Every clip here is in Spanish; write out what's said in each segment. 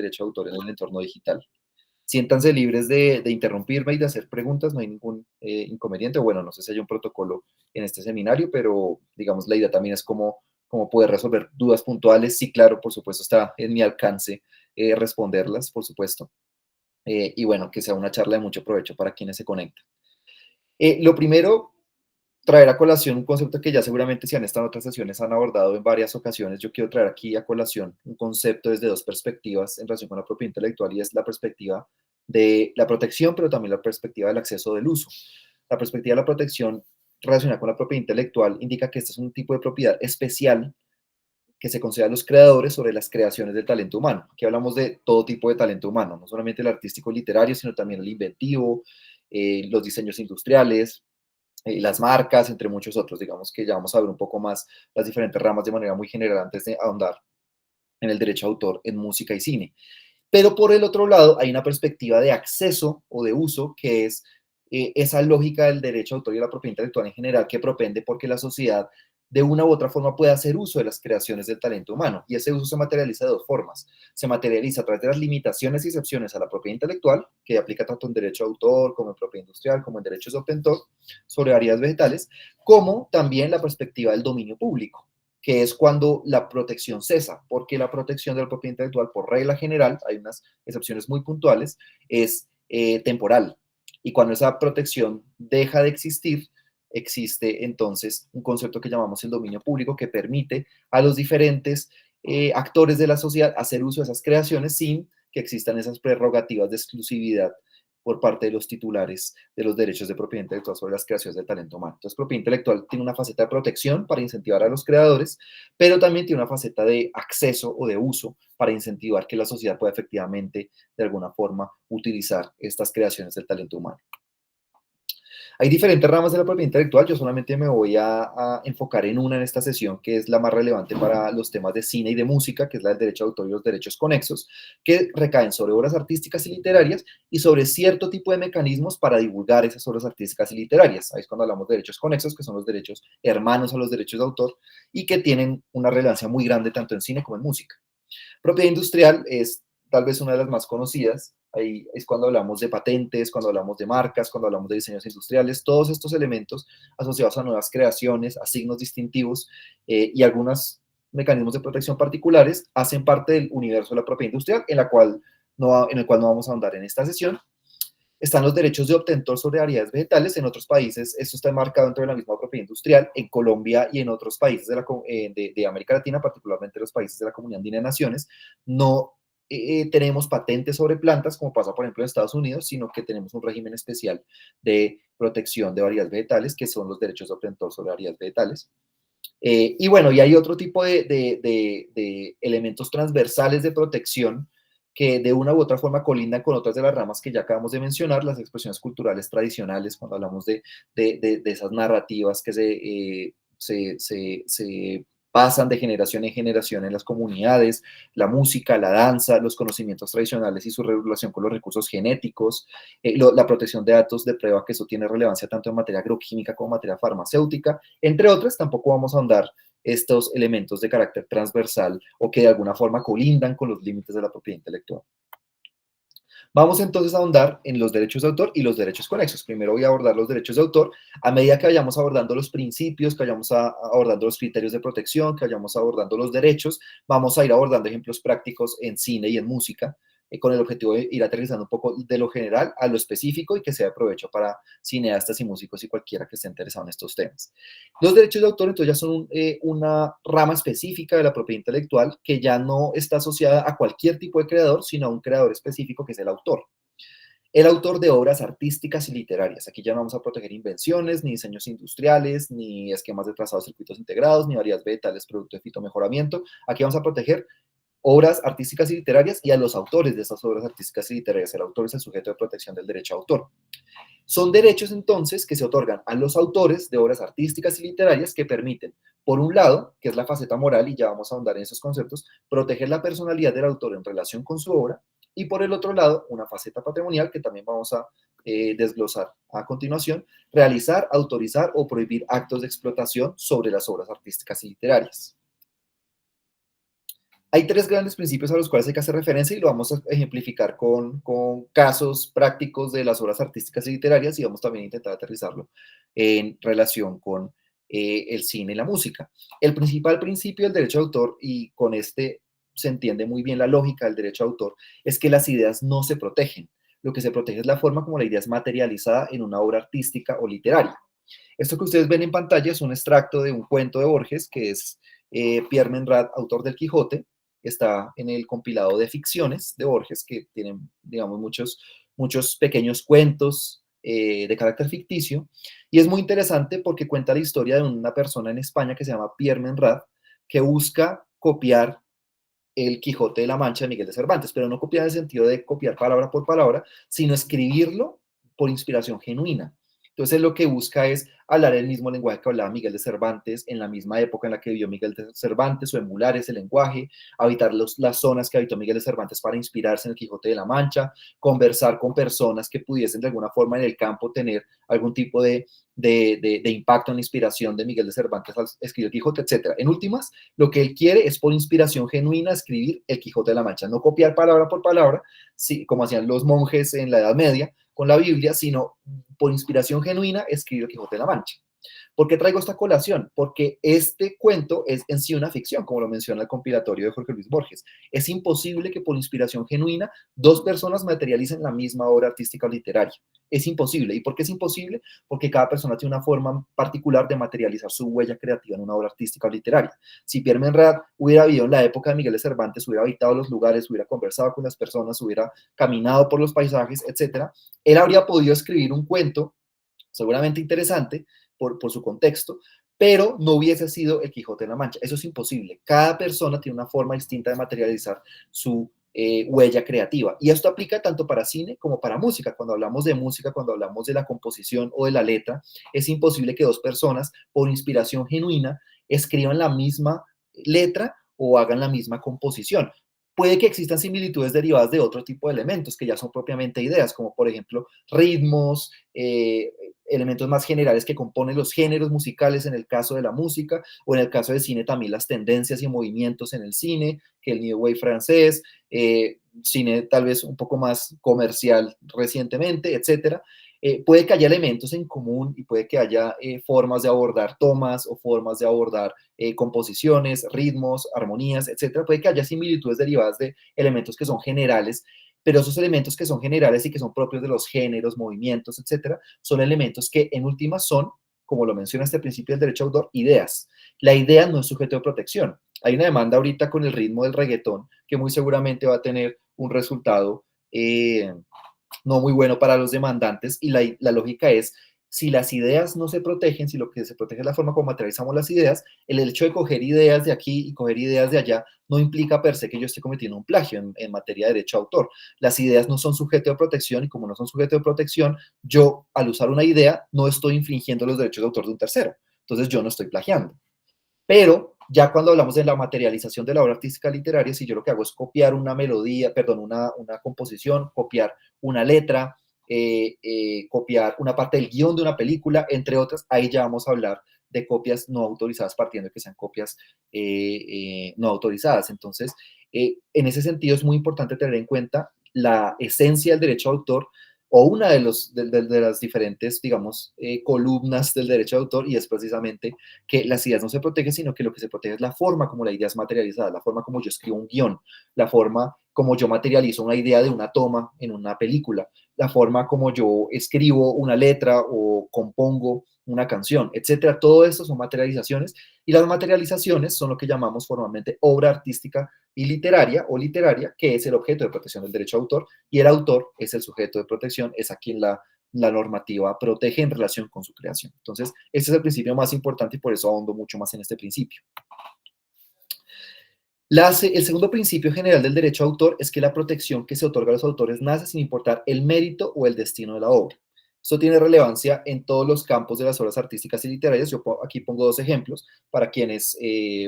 derecho de autor en el entorno digital. Siéntanse libres de interrumpirme y de hacer preguntas, no hay ningún inconveniente. Bueno, no sé si hay un protocolo en este seminario, pero digamos la idea también es como poder resolver dudas puntuales. Sí, claro, por supuesto, está en mi alcance responderlas, por supuesto. Y bueno, que sea una charla de mucho provecho para quienes se conectan. Lo primero, traer a colación un concepto que ya seguramente si han estado en otras sesiones han abordado en varias ocasiones. Yo quiero traer aquí a colación un concepto desde dos perspectivas en relación con la propiedad intelectual y es la perspectiva de la protección, pero también la perspectiva del acceso del uso. La perspectiva de la protección relacionada con la propiedad intelectual indica que este es un tipo de propiedad especial que se concede a los creadores sobre las creaciones del talento humano. Aquí hablamos de todo tipo de talento humano, no solamente el artístico literario, sino también el inventivo, los diseños industriales, las marcas, entre muchos otros. Digamos que ya vamos a ver un poco más las diferentes ramas de manera muy general antes de ahondar en el derecho de autor en música y cine. Pero por el otro lado hay una perspectiva de acceso o de uso que es esa lógica del derecho de autor y de la propiedad intelectual en general que propende porque la sociedad de una u otra forma puede hacer uso de las creaciones del talento humano. Y ese uso se materializa de dos formas. Se materializa a través de las limitaciones y excepciones a la propiedad intelectual, que aplica tanto en derecho de autor como en propiedad industrial, como en derechos de obtentor sobre variedades vegetales, como también la perspectiva del dominio público, que es cuando la protección cesa, porque la protección de la propiedad intelectual, por regla general, hay unas excepciones muy puntuales, es temporal. Y cuando esa protección deja de existir, existe entonces un concepto que llamamos el dominio público que permite a los diferentes actores de la sociedad hacer uso de esas creaciones sin que existan esas prerrogativas de exclusividad por parte de los titulares de los derechos de propiedad intelectual sobre las creaciones del talento humano. Entonces, propiedad intelectual tiene una faceta de protección para incentivar a los creadores, pero también tiene una faceta de acceso o de uso para incentivar que la sociedad pueda efectivamente, de alguna forma, utilizar estas creaciones del talento humano. Hay diferentes ramas de la propiedad intelectual, yo solamente me voy a enfocar en una en esta sesión, que es la más relevante para los temas de cine y de música, que es la del derecho de autor y los derechos conexos, que recaen sobre obras artísticas y literarias y sobre cierto tipo de mecanismos para divulgar esas obras artísticas y literarias. Ahí es cuando hablamos de derechos conexos, que son los derechos hermanos a los derechos de autor y que tienen una relevancia muy grande tanto en cine como en música. Propiedad industrial es tal vez una de las más conocidas. Ahí es cuando hablamos de patentes, cuando hablamos de marcas, cuando hablamos de diseños industriales, todos estos elementos asociados a nuevas creaciones, a signos distintivos y algunos mecanismos de protección particulares hacen parte del universo de la propiedad industrial, en el cual no vamos a ahondar en esta sesión. Están los derechos de obtentor sobre variedades vegetales. En otros países esto está marcado dentro de la misma propiedad industrial. En Colombia y en otros países de América Latina, particularmente los países de la Comunidad Andina de Naciones, no tenemos patentes sobre plantas, como pasa, por ejemplo, en Estados Unidos, sino que tenemos un régimen especial de protección de variedades vegetales, que son los derechos de obtentor sobre variedades vegetales. Y bueno, y hay otro tipo de elementos transversales de protección que de una u otra forma colindan con otras de las ramas que ya acabamos de mencionar, las expresiones culturales tradicionales, cuando hablamos de esas narrativas que se pasan de generación en generación en las comunidades, la música, la danza, los conocimientos tradicionales y su regulación con los recursos genéticos, la protección de datos de prueba, que eso tiene relevancia tanto en materia agroquímica como en materia farmacéutica, entre otras. Tampoco vamos a ahondar estos elementos de carácter transversal o que de alguna forma colindan con los límites de la propiedad intelectual. Vamos entonces a ahondar en los derechos de autor y los derechos conexos. Primero voy a abordar los derechos de autor. A medida que vayamos abordando los principios, que vayamos abordando los criterios de protección, que vayamos abordando los derechos, vamos a ir abordando ejemplos prácticos en cine y en música, con el objetivo de ir aterrizando un poco de lo general a lo específico y que sea de provecho para cineastas y músicos y cualquiera que esté interesado en estos temas. Los derechos de autor entonces ya son una rama específica de la propiedad intelectual que ya no está asociada a cualquier tipo de creador, sino a un creador específico que es el autor. El autor de obras artísticas y literarias. Aquí ya no vamos a proteger invenciones, ni diseños industriales, ni esquemas de trazado de circuitos integrados, ni variedades vegetales, producto de fitomejoramiento. Aquí vamos a proteger obras artísticas y literarias y a los autores de esas obras artísticas y literarias. El autor es el sujeto de protección del derecho de autor. Son derechos entonces que se otorgan a los autores de obras artísticas y literarias que permiten, por un lado, que es la faceta moral, y ya vamos a ahondar en esos conceptos, proteger la personalidad del autor en relación con su obra, y por el otro lado, una faceta patrimonial que también vamos a desglosar a continuación, realizar, autorizar o prohibir actos de explotación sobre las obras artísticas y literarias. Hay tres grandes principios a los cuales hay que hacer referencia y lo vamos a ejemplificar con casos prácticos de las obras artísticas y literarias y vamos también a intentar aterrizarlo en relación con el cine y la música. El principal principio del derecho de autor, y con este se entiende muy bien la lógica del derecho de autor, es que las ideas no se protegen. Lo que se protege es la forma como la idea es materializada en una obra artística o literaria. Esto que ustedes ven en pantalla es un extracto de un cuento de Borges, que es Pierre Menrad, autor del Quijote. Está en el compilado de ficciones de Borges, que tienen, digamos, muchos pequeños cuentos de carácter ficticio. Y es muy interesante porque cuenta la historia de una persona en España que se llama Pierre Menrad, que busca copiar el Quijote de la Mancha de Miguel de Cervantes, pero no copiar en el sentido de copiar palabra por palabra, sino escribirlo por inspiración genuina. Entonces lo que busca es hablar el mismo lenguaje que hablaba Miguel de Cervantes en la misma época en la que vivió Miguel de Cervantes o emular ese lenguaje, habitar las zonas que habitó Miguel de Cervantes para inspirarse en el Quijote de la Mancha, conversar con personas que pudiesen de alguna forma en el campo tener algún tipo de impacto en la inspiración de Miguel de Cervantes al escribir el Quijote, etc. En últimas, lo que él quiere es por inspiración genuina escribir el Quijote de la Mancha, no copiar palabra por palabra, sí, como hacían los monjes en la Edad Media con la Biblia, sino por inspiración genuina escribir el Quijote de la Mancha. ¿Por qué traigo esta colación? Porque este cuento es en sí una ficción, como lo menciona el compilatorio de Jorge Luis Borges. Es imposible que por inspiración genuina dos personas materialicen la misma obra artística o literaria. Es imposible. ¿Y por qué es imposible? Porque cada persona tiene una forma particular de materializar su huella creativa en una obra artística o literaria. Si Pierre Menrad hubiera vivido en la época de Miguel de Cervantes, hubiera habitado los lugares, hubiera conversado con las personas, hubiera caminado por los paisajes, etcétera, él habría podido escribir un cuento seguramente interesante por su contexto, pero no hubiese sido el Quijote de la Mancha. Eso es imposible. Cada persona tiene una forma distinta de materializar su huella creativa. Y esto aplica tanto para cine como para música. Cuando hablamos de música, cuando hablamos de la composición o de la letra, es imposible que dos personas, por inspiración genuina, escriban la misma letra o hagan la misma composición. Puede que existan similitudes derivadas de otro tipo de elementos que ya son propiamente ideas, como por ejemplo ritmos, elementos más generales que componen los géneros musicales en el caso de la música, o en el caso del cine también las tendencias y movimientos en el cine, que el New Wave francés, cine tal vez un poco más comercial recientemente, etcétera. Puede que haya elementos en común y puede que haya formas de abordar tomas o formas de abordar composiciones, ritmos, armonías, etcétera. Puede que haya similitudes derivadas de elementos que son generales, pero esos elementos que son generales y que son propios de los géneros, movimientos, etcétera, son elementos que en últimas son, como lo menciona este principio del derecho de autor, ideas. La idea no es sujeto de protección. Hay una demanda ahorita con el ritmo del reggaetón que muy seguramente va a tener un resultado no muy bueno para los demandantes y la lógica es, si las ideas no se protegen, si lo que se protege es la forma como materializamos las ideas, el hecho de coger ideas de aquí y coger ideas de allá no implica per se que yo esté cometiendo un plagio en materia de derecho de autor. Las ideas no son sujeto de protección y como no son sujeto de protección, yo al usar una idea no estoy infringiendo los derechos de autor de un tercero. Entonces yo no estoy plagiando. Pero ya cuando hablamos de la materialización de la obra artística literaria, si yo lo que hago es copiar una melodía, perdón, una composición, copiar una letra, copiar una parte del guión de una película, entre otras, ahí ya vamos a hablar de copias no autorizadas, partiendo de que sean copias no autorizadas. Entonces, en ese sentido es muy importante tener en cuenta la esencia del derecho de autor o una de las diferentes, digamos, columnas del derecho de autor, y es precisamente que las ideas no se protegen, sino que lo que se protege es la forma como la idea es materializada, la forma como yo escribo un guión, la forma como yo materializo una idea de una toma en una película, la forma como yo escribo una letra o compongo una canción, etcétera. Todo eso son materializaciones y las materializaciones son lo que llamamos formalmente obra artística y literaria o literaria, que es el objeto de protección del derecho de autor y el autor es el sujeto de protección, es a quien la normativa protege en relación con su creación. Entonces, ese es el principio más importante y por eso ahondo mucho más en este principio. El segundo principio general del derecho de autor es que la protección que se otorga a los autores nace sin importar el mérito o el destino de la obra. Esto tiene relevancia en todos los campos de las obras artísticas y literarias. Yo aquí pongo dos ejemplos para quienes,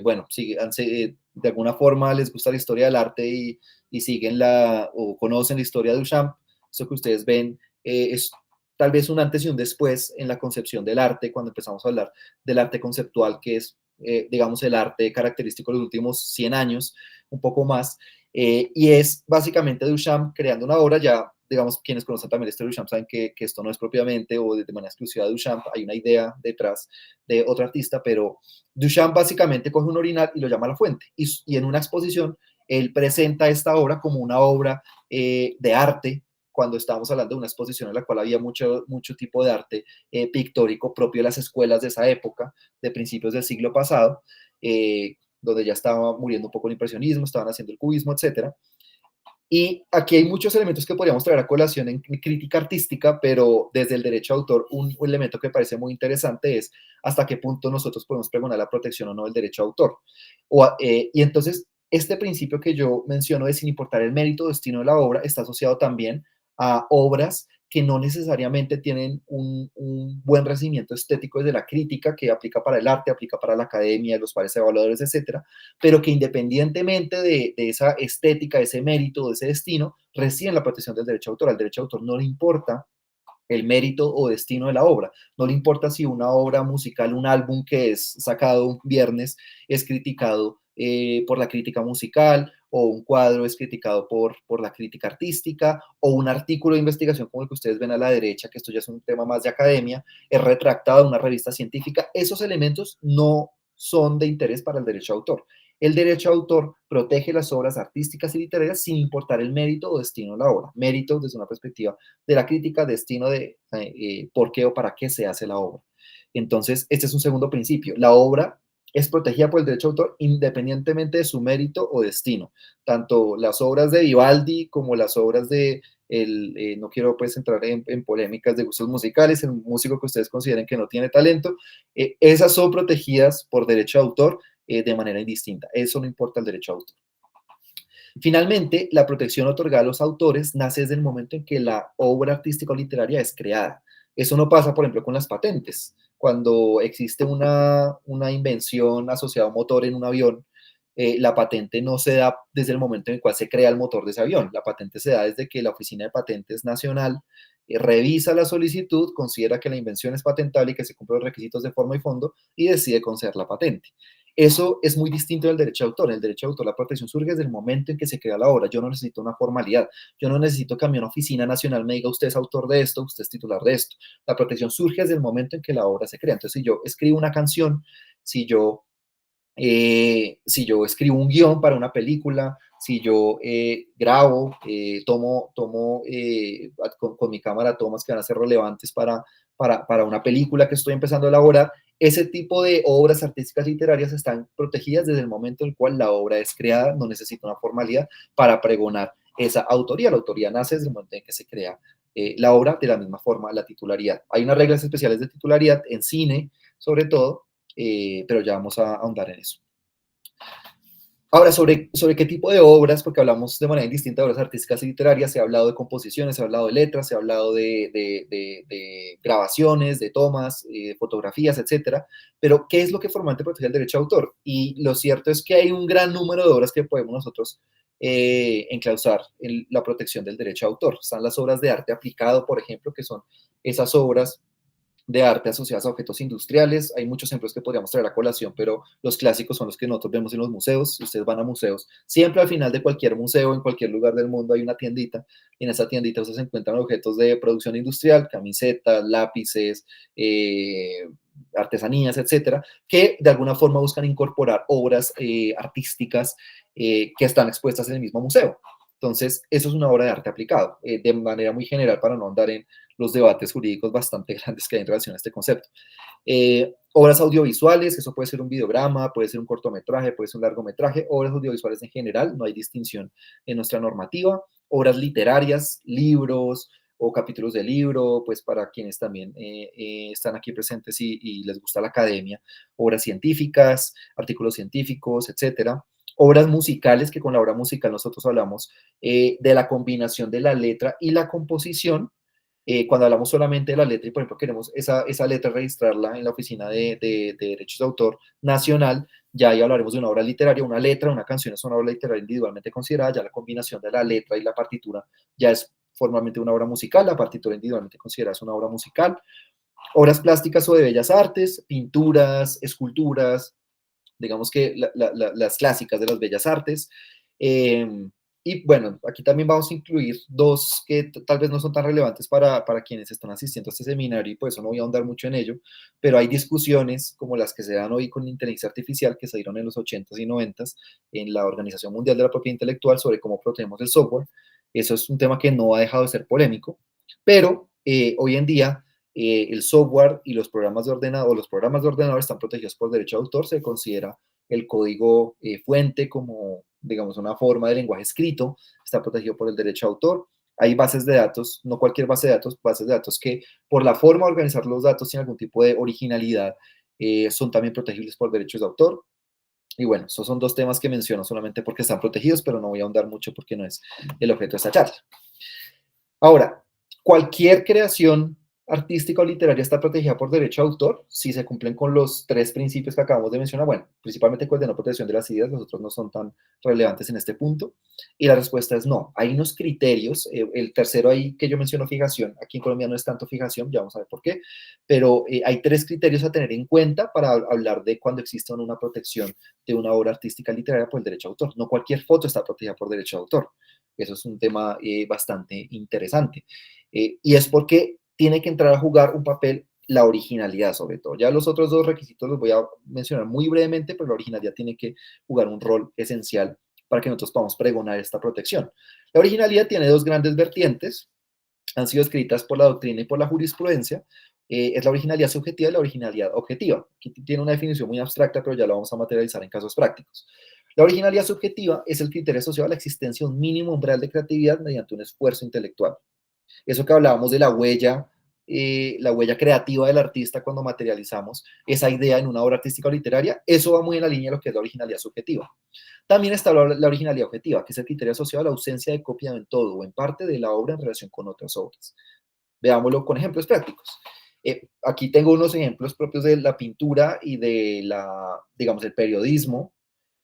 bueno, de alguna forma les gusta la historia del arte y siguen o conocen la historia de Duchamp. Esto que ustedes ven es tal vez un antes y un después en la concepción del arte, cuando empezamos a hablar del arte conceptual, que es digamos, el arte característico de los últimos 100 años, un poco más, y es básicamente Duchamp creando una obra. Ya, digamos, quienes conocen también este Duchamp saben que esto no es propiamente o de manera exclusiva de Duchamp, hay una idea detrás de otro artista, pero Duchamp básicamente coge un orinal y lo llama La Fuente, y en una exposición él presenta esta obra como una obra de arte, cuando estábamos hablando de una exposición en la cual había mucho tipo de arte pictórico propio de las escuelas de esa época, de principios del siglo pasado, donde ya estaba muriendo un poco el impresionismo, estaban haciendo el cubismo, etcétera. Y aquí hay muchos elementos que podríamos traer a colación en crítica artística, pero desde el derecho de autor, un elemento que parece muy interesante es hasta qué punto nosotros podemos pregonar la protección o no del derecho de autor. Y entonces, este principio que yo menciono de sin importar el mérito o destino de la obra está asociado también a obras que no necesariamente tienen un buen recibimiento estético desde la crítica, que aplica para el arte, aplica para la academia, los pares evaluadores, etcétera, pero que independientemente de esa estética, de ese mérito, de ese destino, reciben la protección del derecho de autor. Al derecho de autor no le importa el mérito o destino de la obra. No le importa si una obra musical, un álbum que es sacado un viernes, es criticado por la crítica musical, o un cuadro es criticado por la crítica artística, o un artículo de investigación como el que ustedes ven a la derecha, que esto ya es un tema más de academia, es retractado en una revista científica. Esos elementos no son de interés para el derecho de autor. El derecho de autor protege las obras artísticas y literarias sin importar el mérito o destino de la obra. Mérito desde una perspectiva de la crítica, destino de por qué o para qué se hace la obra. Entonces, este es un segundo principio. La obra es protegida por el derecho de autor independientemente de su mérito o destino. Tanto las obras de Vivaldi como las obras de, no quiero pues entrar en polémicas de gustos musicales, el músico que ustedes consideren que no tiene talento, esas son protegidas por derecho de autor de manera indistinta. Eso no importa el derecho de autor. Finalmente, la protección otorgada a los autores nace desde el momento en que la obra artística o literaria es creada. Eso no pasa, por ejemplo, con las patentes. Cuando existe una invención asociada a un motor en un avión, la patente no se da desde el momento en el cual se crea el motor de ese avión. La patente se da desde que la Oficina de Patentes Nacional revisa la solicitud, considera que la invención es patentable y que se cumplen los requisitos de forma y fondo y decide conceder la patente. Eso es muy distinto del derecho de autor. En el derecho de autor la protección surge desde el momento en que se crea la obra. Yo no necesito una formalidad. Yo no necesito que a mí una oficina nacional me diga usted es autor de esto, usted es titular de esto. La protección surge desde el momento en que la obra se crea. Entonces, si yo escribo una canción, si yo escribo un guión para una película, si yo grabo, tomo con mi cámara tomas que van a ser relevantes para una película que estoy empezando a elaborar, ese tipo de obras artísticas literarias están protegidas desde el momento en el cual la obra es creada. No necesita una formalidad para pregonar esa autoría. La autoría nace desde el momento en que se crea la obra. De la misma forma, la titularidad. Hay unas reglas especiales de titularidad en cine, sobre todo, pero ya vamos a ahondar en eso. Ahora, sobre qué tipo de obras, porque hablamos de manera indistinta de obras artísticas y literarias, se ha hablado de composiciones, se ha hablado de letras, se ha hablado de grabaciones, de tomas, fotografías, etcétera, pero ¿qué es lo que formalmente protege el derecho de autor? Y lo cierto es que hay un gran número de obras que podemos nosotros enclausar en la protección del derecho de autor. Están las obras de arte aplicado, por ejemplo, que son esas obras de arte asociadas a objetos industriales. Hay muchos ejemplos que podríamos traer a colación, pero los clásicos son los que nosotros vemos en los museos. Si ustedes van a museos, siempre al final de cualquier museo, en cualquier lugar del mundo, hay una tiendita, y en esa tiendita ustedes encuentran objetos de producción industrial, camisetas, lápices, artesanías, etcétera, que de alguna forma buscan incorporar obras artísticas que están expuestas en el mismo museo. Entonces, eso es una obra de arte aplicado, de manera muy general, para no andar en los debates jurídicos bastante grandes que hay en relación a este concepto. Obras audiovisuales, eso puede ser un videograma, puede ser un cortometraje, puede ser un largometraje. Obras audiovisuales en general, no hay distinción en nuestra normativa. Obras literarias, libros o capítulos de libro, pues para quienes también están aquí presentes y les gusta la academia. Obras científicas, artículos científicos, etcétera. Obras musicales, que con la obra musical nosotros hablamos de la combinación de la letra y la composición. Cuando hablamos solamente de la letra y, por ejemplo, queremos esa letra registrarla en la Oficina de Derechos de Autor Nacional, ya ahí hablaremos de una obra literaria. Una letra, una canción es una obra literaria individualmente considerada. Ya la combinación de la letra y la partitura ya es formalmente una obra musical. La partitura individualmente considerada es una obra musical. Obras plásticas o de bellas artes, pinturas, esculturas, digamos que las clásicas de las bellas artes. Eh, y bueno, aquí también vamos a incluir dos que tal vez no son tan relevantes para quienes están asistiendo a este seminario y por eso no voy a ahondar mucho en ello, pero hay discusiones como las que se dan hoy con inteligencia artificial que se dieron en los 80s y 90s en la Organización Mundial de la Propiedad Intelectual sobre cómo protegemos el software. Eso es un tema que no ha dejado de ser polémico, pero hoy en día el software y los programas de ordenador, los programas de ordenador están protegidos por derecho de autor. Se considera el código fuente como, digamos, una forma de lenguaje escrito, está protegido por el derecho de autor. Hay bases de datos, no cualquier base de datos, bases de datos que por la forma de organizar los datos sin algún tipo de originalidad son también protegibles por derechos de autor. Y bueno, esos son dos temas que menciono solamente porque están protegidos, pero no voy a ahondar mucho porque no es el objeto de esta charla. Ahora, cualquier creación artística o literaria está protegida por derecho de autor si se cumplen con los tres principios que acabamos de mencionar. Bueno, principalmente con el de no protección de las ideas, los otros no son tan relevantes en este punto. Y la respuesta es no. Hay unos criterios. El tercero ahí que yo menciono, fijación. Aquí en Colombia no es tanto fijación, ya vamos a ver por qué. Pero hay tres criterios a tener en cuenta para hablar de cuando existe una protección de una obra artística literaria por el derecho de autor. No cualquier foto está protegida por derecho de autor. Eso es un tema bastante interesante. Y es porque tiene que entrar a jugar un papel la originalidad, sobre todo. Ya los otros dos requisitos los voy a mencionar muy brevemente, pero la originalidad tiene que jugar un rol esencial para que nosotros podamos pregonar esta protección. La originalidad tiene dos grandes vertientes, han sido escritas por la doctrina y por la jurisprudencia. Es la originalidad subjetiva y la originalidad objetiva. Aquí tiene una definición muy abstracta, pero ya la vamos a materializar en casos prácticos. La originalidad subjetiva es el criterio asociado a la existencia de un mínimo umbral de creatividad mediante un esfuerzo intelectual. Eso que hablábamos de la huella creativa del artista cuando materializamos esa idea en una obra artística o literaria, eso va muy en la línea de lo que es la originalidad subjetiva. También está la originalidad objetiva, que es el criterio asociado a la ausencia de copia en todo o en parte de la obra en relación con otras obras. Veámoslo con ejemplos prácticos. Aquí tengo unos ejemplos propios de la pintura y de digamos, el periodismo,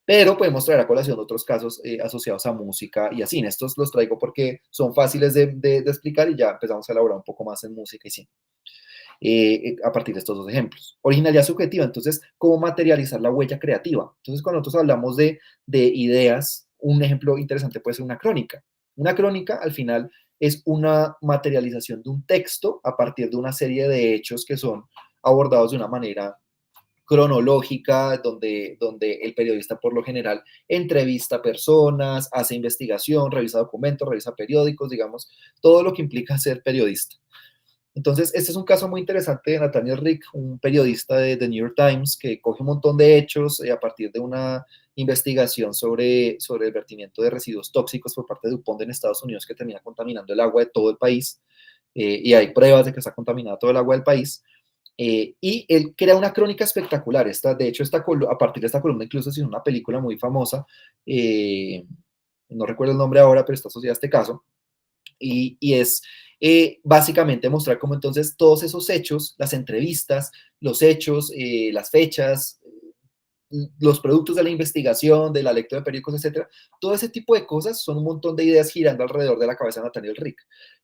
pero podemos traer a colación otros casos asociados a música y a cine. Estos los traigo porque son fáciles de explicar y ya empezamos a elaborar un poco más en música y cine. A partir de estos dos ejemplos. Originalidad subjetiva, entonces, ¿cómo materializar la huella creativa? Entonces, cuando nosotros hablamos de ideas, un ejemplo interesante puede ser una crónica. Una crónica, al final, es una materialización de un texto a partir de una serie de hechos que son abordados de una manera cronológica, donde el periodista por lo general entrevista personas, hace investigación, revisa documentos, revisa periódicos, digamos, todo lo que implica ser periodista. Entonces, este es un caso muy interesante de Nathaniel Rick, un periodista de The New York Times que coge un montón de hechos a partir de una investigación sobre el vertimiento de residuos tóxicos por parte de DuPont en Estados Unidos que termina contaminando el agua de todo el país. Y hay pruebas de que está contaminada todo el agua del país. Y él crea una crónica espectacular. De hecho, a partir de esta columna incluso se hizo una película muy famosa. No recuerdo el nombre ahora, pero está asociada a este caso. Y es básicamente mostrar cómo entonces todos esos hechos, las entrevistas, los hechos, las fechas, los productos de la investigación, de la lectura de periódicos, etcétera, todo ese tipo de cosas son un montón de ideas girando alrededor de la cabeza de Nathaniel Rick.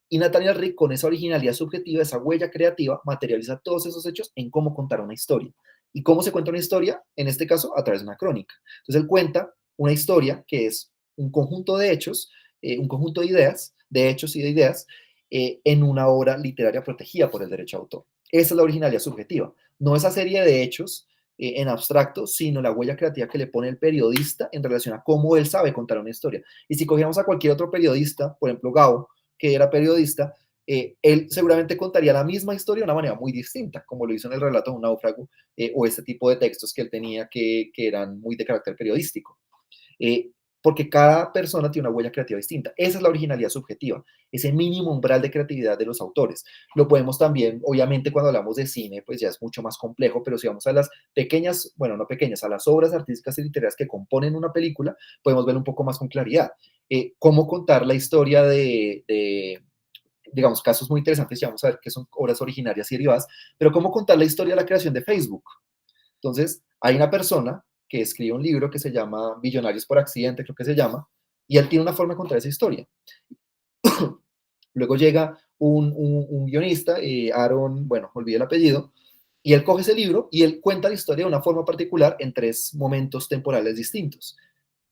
Y Nathaniel Rick, con esa originalidad subjetiva, esa huella creativa, materializa todos esos hechos en cómo contar una historia. ¿Y cómo se cuenta una historia? En este caso, a través de una crónica. Entonces, él cuenta una historia que es un conjunto de hechos, un conjunto de ideas, de hechos y de ideas, en una obra literaria protegida por el derecho de autor. Esa es la originalidad subjetiva. No esa serie de hechos en abstracto, sino la huella creativa que le pone el periodista en relación a cómo él sabe contar una historia. Y si cogiéramos a cualquier otro periodista, por ejemplo, Gao, que era periodista, él seguramente contaría la misma historia de una manera muy distinta, como lo hizo en el relato de un náufrago o este tipo de textos que él tenía que eran muy de carácter periodístico. Porque cada persona tiene una huella creativa distinta. Esa es la originalidad subjetiva, ese mínimo umbral de creatividad de los autores. Lo podemos también, obviamente, cuando hablamos de cine, pues ya es mucho más complejo, pero si vamos a las pequeñas, bueno, no pequeñas, a las obras artísticas y literarias que componen una película, podemos ver un poco más con claridad. Cómo contar la historia digamos, casos muy interesantes, ya vamos a ver que son obras originarias y derivadas, pero cómo contar la historia de la creación de Facebook. Entonces, hay una persona que escribe un libro que se llama Billonarios por Accidente, creo que se llama, y él tiene una forma de contar esa historia. Luego llega un guionista, Aaron, bueno, olvidé el apellido, Y él coge ese libro y él cuenta la historia de una forma particular en 3 momentos temporales distintos,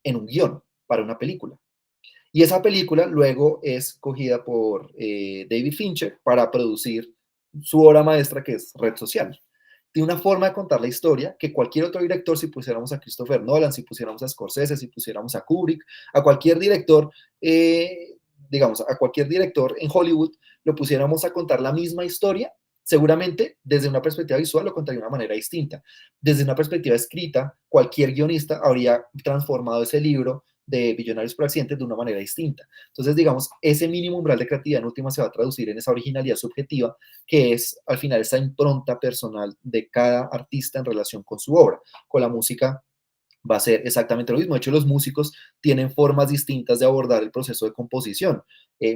en un guión para una película. Y esa película luego es cogida por David Fincher para producir su obra maestra, que es Red Social. Tiene una forma de contar la historia que cualquier otro director, si pusiéramos a Christopher Nolan, si pusiéramos a Scorsese, si pusiéramos a Kubrick, a cualquier director, digamos, a cualquier director en Hollywood, lo pusiéramos a contar la misma historia, seguramente desde una perspectiva visual lo contaría de una manera distinta. Desde una perspectiva escrita, cualquier guionista habría transformado ese libro de Billonarios por Accidente de una manera distinta. Entonces, digamos, ese mínimo umbral de creatividad en última se va a traducir en esa originalidad subjetiva, que es al final esa impronta personal de cada artista en relación con su obra. Con la música va a ser exactamente lo mismo. De hecho, los músicos tienen formas distintas de abordar el proceso de composición.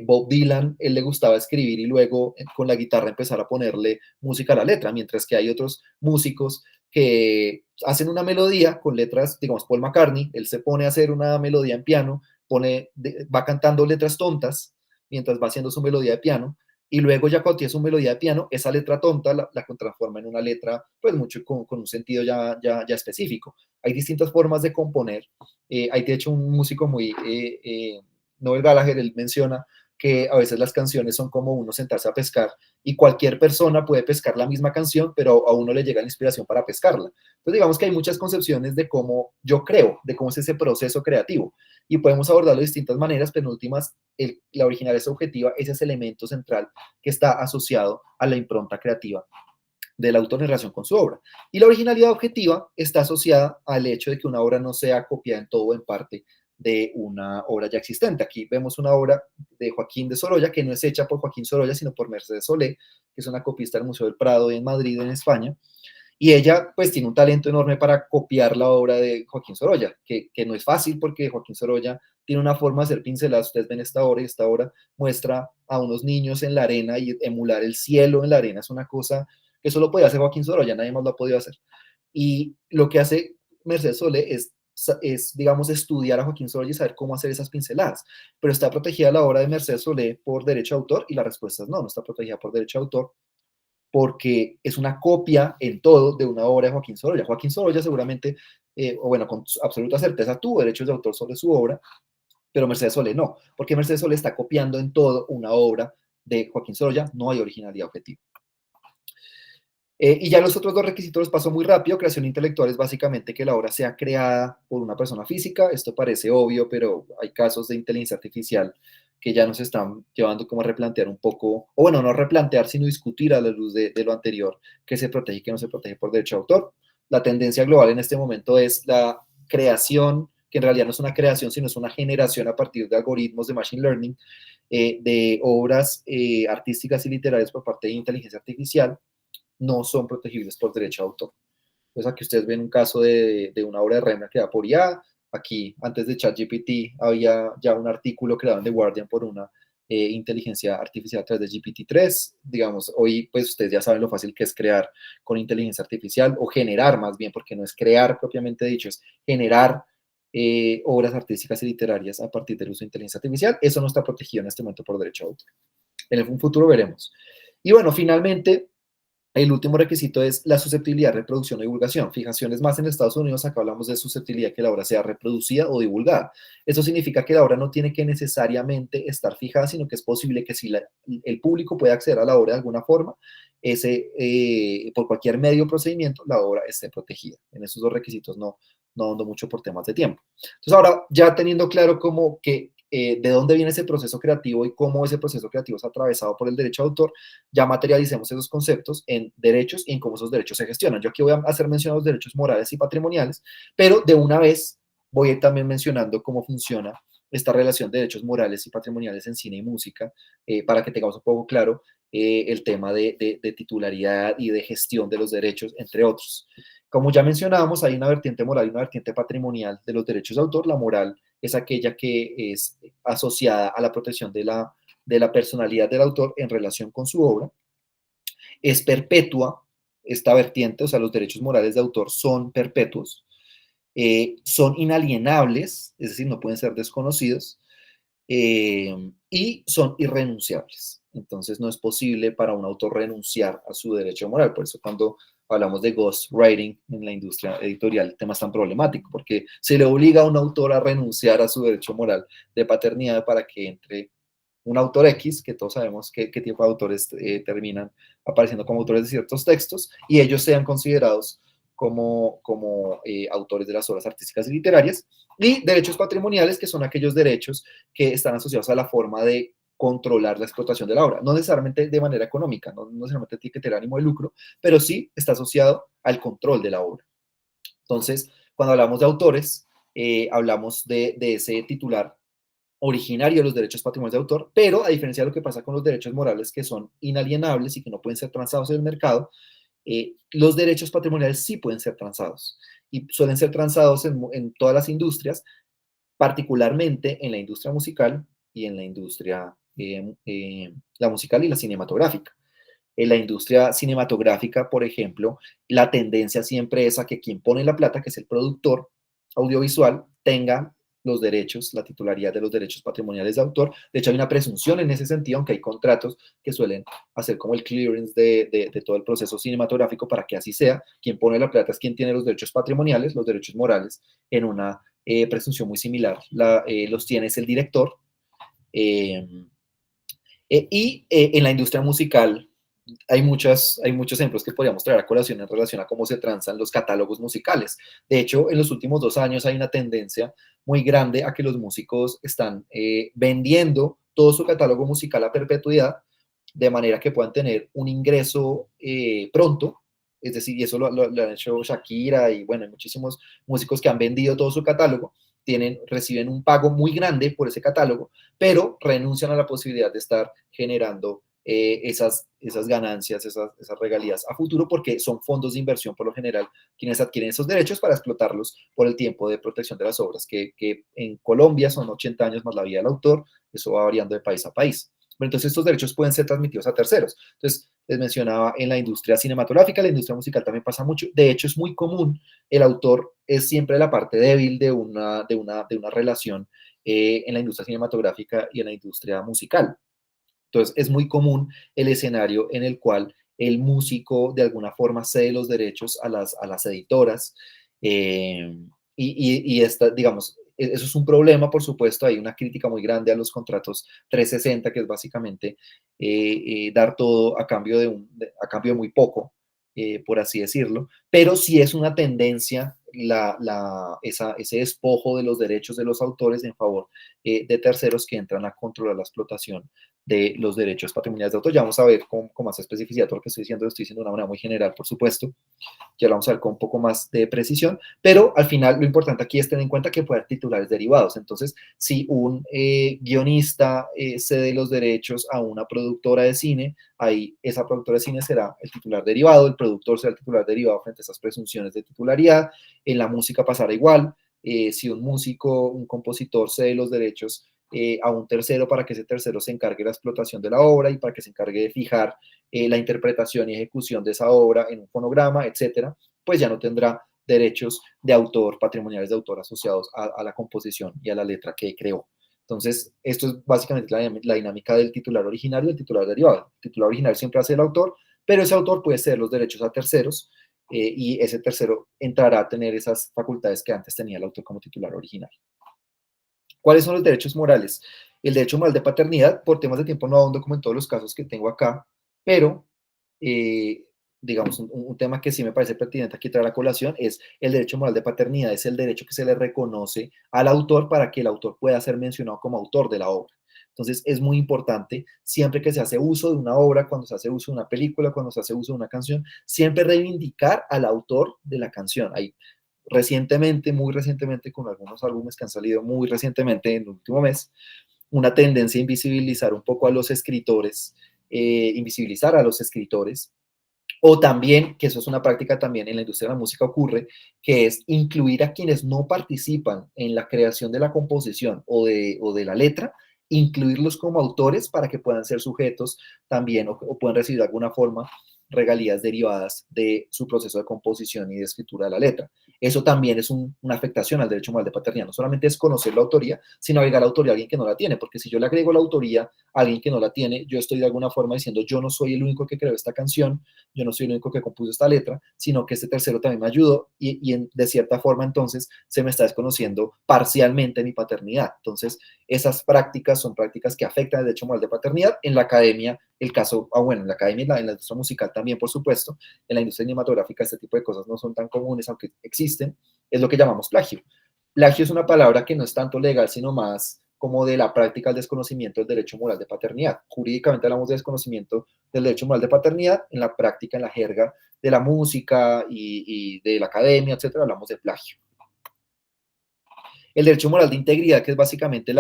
Bob Dylan, él le gustaba escribir y luego con la guitarra empezar a ponerle música a la letra, mientras que hay otros músicos que hacen una melodía con letras, digamos, Paul McCartney, él se pone a hacer una melodía en piano, va cantando letras tontas mientras va haciendo su melodía de piano, y luego ya cuando tiene su melodía de piano, esa letra tonta la transforma en una letra, pues mucho con un sentido ya específico. Hay distintas formas de componer. Hay de hecho un músico muy, Noel Gallagher, él menciona que a veces las canciones son como uno sentarse a pescar y cualquier persona puede pescar la misma canción, pero a uno le llega la inspiración para pescarla. Entonces digamos que hay muchas concepciones de cómo yo creo, de cómo es ese proceso creativo y podemos abordarlo de distintas maneras, pero en últimas la originalidad objetiva es ese elemento central que está asociado a la impronta creativa del autor en relación con su obra. Y la originalidad objetiva está asociada al hecho de que una obra no sea copiada en todo o en parte de una obra ya existente. Aquí vemos una obra de Joaquín de Sorolla, que no es hecha por Joaquín Sorolla, sino por Mercedes Solé, que es una copista del Museo del Prado en Madrid, en España. Y ella pues tiene un talento enorme para copiar la obra de Joaquín Sorolla, que no es fácil porque Joaquín Sorolla tiene una forma de hacer pinceladas. Ustedes ven esta obra y esta obra muestra a unos niños en la arena y emular el cielo en la arena es una cosa que solo podía hacer Joaquín Sorolla, nadie más lo ha podido hacer. Y lo que hace Mercedes Solé digamos, estudiar a Joaquín Sorolla y saber cómo hacer esas pinceladas. Pero está protegida la obra de Mercedes Solé por derecho de autor y la respuesta es no está protegida por derecho de autor porque es una copia en todo de una obra de Joaquín Sorolla. Joaquín Sorolla seguramente, o bueno, con absoluta certeza tuvo derechos de autor sobre su obra, pero Mercedes Solé no, porque Mercedes Solé está copiando en todo una obra de Joaquín Sorolla, no hay originalidad objetiva. Y ya los otros 2 requisitos los paso muy rápido. Creación intelectual es básicamente que la obra sea creada por una persona física. Esto parece obvio, pero hay casos de inteligencia artificial que ya nos están llevando como a replantear un poco, o bueno, no replantear, sino discutir a la luz de lo anterior, que se protege y que no se protege por derecho de autor. La tendencia global en este momento es la creación, que en realidad no es una creación, sino es una generación a partir de algoritmos de machine learning, de obras artísticas y literarias por parte de inteligencia artificial, no son protegibles por derecho de autor. Entonces aquí ustedes ven un caso de una obra de Reimer creada por IA. Aquí, antes de ChatGPT, había ya un artículo creado en The Guardian por una inteligencia artificial a través de GPT-3. Digamos, hoy pues ustedes ya saben lo fácil que es crear con inteligencia artificial o generar más bien, porque no es crear propiamente dicho, es generar obras artísticas y literarias a partir del uso de inteligencia artificial. Eso no está protegido en este momento por derecho de autor. En el futuro veremos. Y bueno, finalmente, el último requisito es la susceptibilidad, reproducción o divulgación. Fijaciones más en Estados Unidos, acá hablamos de susceptibilidad, que la obra sea reproducida o divulgada. Eso significa que la obra no tiene que necesariamente estar fijada, sino que es posible que si el público puede acceder a la obra de alguna forma, por cualquier medio o procedimiento, la obra esté protegida. En esos 2 requisitos no ando mucho por temas de tiempo. Entonces ahora, ya teniendo claro cómo que de dónde viene ese proceso creativo y cómo ese proceso creativo es atravesado por el derecho de autor, ya materialicemos esos conceptos en derechos y en cómo esos derechos se gestionan. Yo aquí voy a hacer mención a los derechos morales y patrimoniales, pero de una vez voy a ir también mencionando cómo funciona esta relación de derechos morales y patrimoniales en cine y música, para que tengamos un poco claro el tema de titularidad y de gestión de los derechos, entre otros. Como ya mencionábamos, hay una vertiente moral y una vertiente patrimonial de los derechos de autor. La moral es aquella que es asociada a la protección de la personalidad del autor en relación con su obra. Es perpetua esta vertiente, o sea, los derechos morales de autor son perpetuos, son inalienables, es decir, no pueden ser desconocidos, y son irrenunciables. Entonces no es posible para un autor renunciar a su derecho moral. Por eso cuando hablamos de ghostwriting en la industria editorial, el tema es tan problemático, porque se le obliga a un autor a renunciar a su derecho moral de paternidad para que entre un autor X, que todos sabemos qué tipo de autores terminan apareciendo como autores de ciertos textos, y ellos sean considerados como autores de las obras artísticas y literarias, y derechos patrimoniales, que son aquellos derechos que están asociados a la forma de controlar la explotación de la obra, no necesariamente de manera económica, no necesariamente tiene que tener ánimo de lucro, pero sí está asociado al control de la obra. Entonces, cuando hablamos de autores, hablamos de ese titular originario de los derechos patrimoniales de autor, pero a diferencia de lo que pasa con los derechos morales que son inalienables y que no pueden ser transados en el mercado, los derechos patrimoniales sí pueden ser transados y suelen ser transados en todas las industrias, particularmente en la industria musical y en la industria, la musical y la cinematográfica. En la industria cinematográfica, por ejemplo, la tendencia siempre es a que quien pone la plata, que es el productor audiovisual, tenga los derechos, la titularidad de los derechos patrimoniales de autor. De hecho, hay una presunción en ese sentido, aunque hay contratos que suelen hacer como el clearance de todo el proceso cinematográfico para que así sea. Quien pone la plata es quien tiene los derechos patrimoniales, los derechos morales, en una presunción muy similar. Los tiene es el director. Eh, en la industria musical hay muchos ejemplos que podríamos traer a colación en relación a cómo se transan los catálogos musicales. De hecho, en los últimos 2 años hay una tendencia muy grande a que los músicos están vendiendo todo su catálogo musical a perpetuidad, de manera que puedan tener un ingreso pronto. Es decir, y eso lo han hecho Shakira y bueno, hay muchísimos músicos que han vendido todo su catálogo, reciben un pago muy grande por ese catálogo, pero renuncian a la posibilidad de estar generando esas ganancias, esas regalías a futuro, porque son fondos de inversión por lo general quienes adquieren esos derechos para explotarlos por el tiempo de protección de las obras, que en Colombia son 80 años más la vida del autor, eso va variando de país a país. Pero entonces estos derechos pueden ser transmitidos a terceros. Entonces, les mencionaba en la industria cinematográfica, la industria musical también pasa mucho. De hecho, es muy común, el autor es siempre la parte débil de una relación en la industria cinematográfica y en la industria musical. Entonces, es muy común el escenario en el cual el músico de alguna forma cede los derechos a las editoras y esta, digamos, eso es un problema, por supuesto, hay una crítica muy grande a los contratos 360, que es básicamente dar todo a cambio de muy poco, por así decirlo, pero sí es una tendencia ese despojo de los derechos de los autores en favor de terceros que entran a controlar la explotación de los derechos patrimoniales de autor. Ya vamos a ver con más especificidad todo lo que lo estoy diciendo de una manera muy general, por supuesto, ya lo vamos a ver con un poco más de precisión, pero al final lo importante aquí es tener en cuenta que puede haber titulares derivados. Entonces, si un guionista cede los derechos a una productora de cine, ahí esa productora de cine será el titular derivado, el productor será el titular derivado frente a esas presunciones de titularidad. En la música pasará igual. Si un músico, un compositor cede los derechos a un tercero para que ese tercero se encargue de la explotación de la obra y para que se encargue de fijar la interpretación y ejecución de esa obra en un fonograma, etcétera, pues ya no tendrá derechos de autor, patrimoniales de autor asociados a la composición y a la letra que creó. Entonces, esto es básicamente la dinámica del titular originario y el titular derivado. El titular original siempre hace el autor, pero ese autor puede ceder los derechos a terceros y ese tercero entrará a tener esas facultades que antes tenía el autor como titular original. ¿Cuáles son los derechos morales? El derecho moral de paternidad, por temas de tiempo no ahondo como en todos los casos que tengo acá, pero eh, digamos, un tema que sí me parece pertinente aquí traer a colación es el derecho moral de paternidad, es el derecho que se le reconoce al autor para que el autor pueda ser mencionado como autor de la obra. Entonces, es muy importante, siempre que se hace uso de una obra, cuando se hace uso de una película, cuando se hace uso de una canción, siempre reivindicar al autor de la canción. Hay recientemente, muy recientemente, con algunos álbumes que han salido muy recientemente en el último mes, una tendencia a invisibilizar un poco a los escritores, invisibilizar a los escritores, o también, que eso es una práctica también en la industria de la música ocurre, que es incluir a quienes no participan en la creación de la composición o de la letra, incluirlos como autores para que puedan ser sujetos también o puedan recibir de alguna forma regalías derivadas de su proceso de composición y de escritura de la letra. Eso también es una afectación al derecho moral de paternidad. No solamente es conocer la autoría, sino agregar la autoría a alguien que no la tiene, porque si yo le agrego la autoría a alguien que no la tiene, yo estoy de alguna forma diciendo, yo no soy el único que creó esta canción, yo no soy el único que compuso esta letra, sino que este tercero también me ayudó de cierta forma entonces se me está desconociendo parcialmente mi paternidad. Entonces, esas prácticas son prácticas que afectan el derecho moral de paternidad. En la academia, el caso, bueno, en la academia y en la industria musical también, por supuesto, en la industria cinematográfica este tipo de cosas no son tan comunes, aunque existen, es lo que llamamos plagio. Plagio es una palabra que no es tanto legal, sino más como de la práctica del desconocimiento del derecho moral de paternidad. Jurídicamente hablamos de desconocimiento del derecho moral de paternidad, en la práctica, en la jerga de la música y de la academia, etcétera, hablamos de plagio. El derecho moral de integridad, que es básicamente el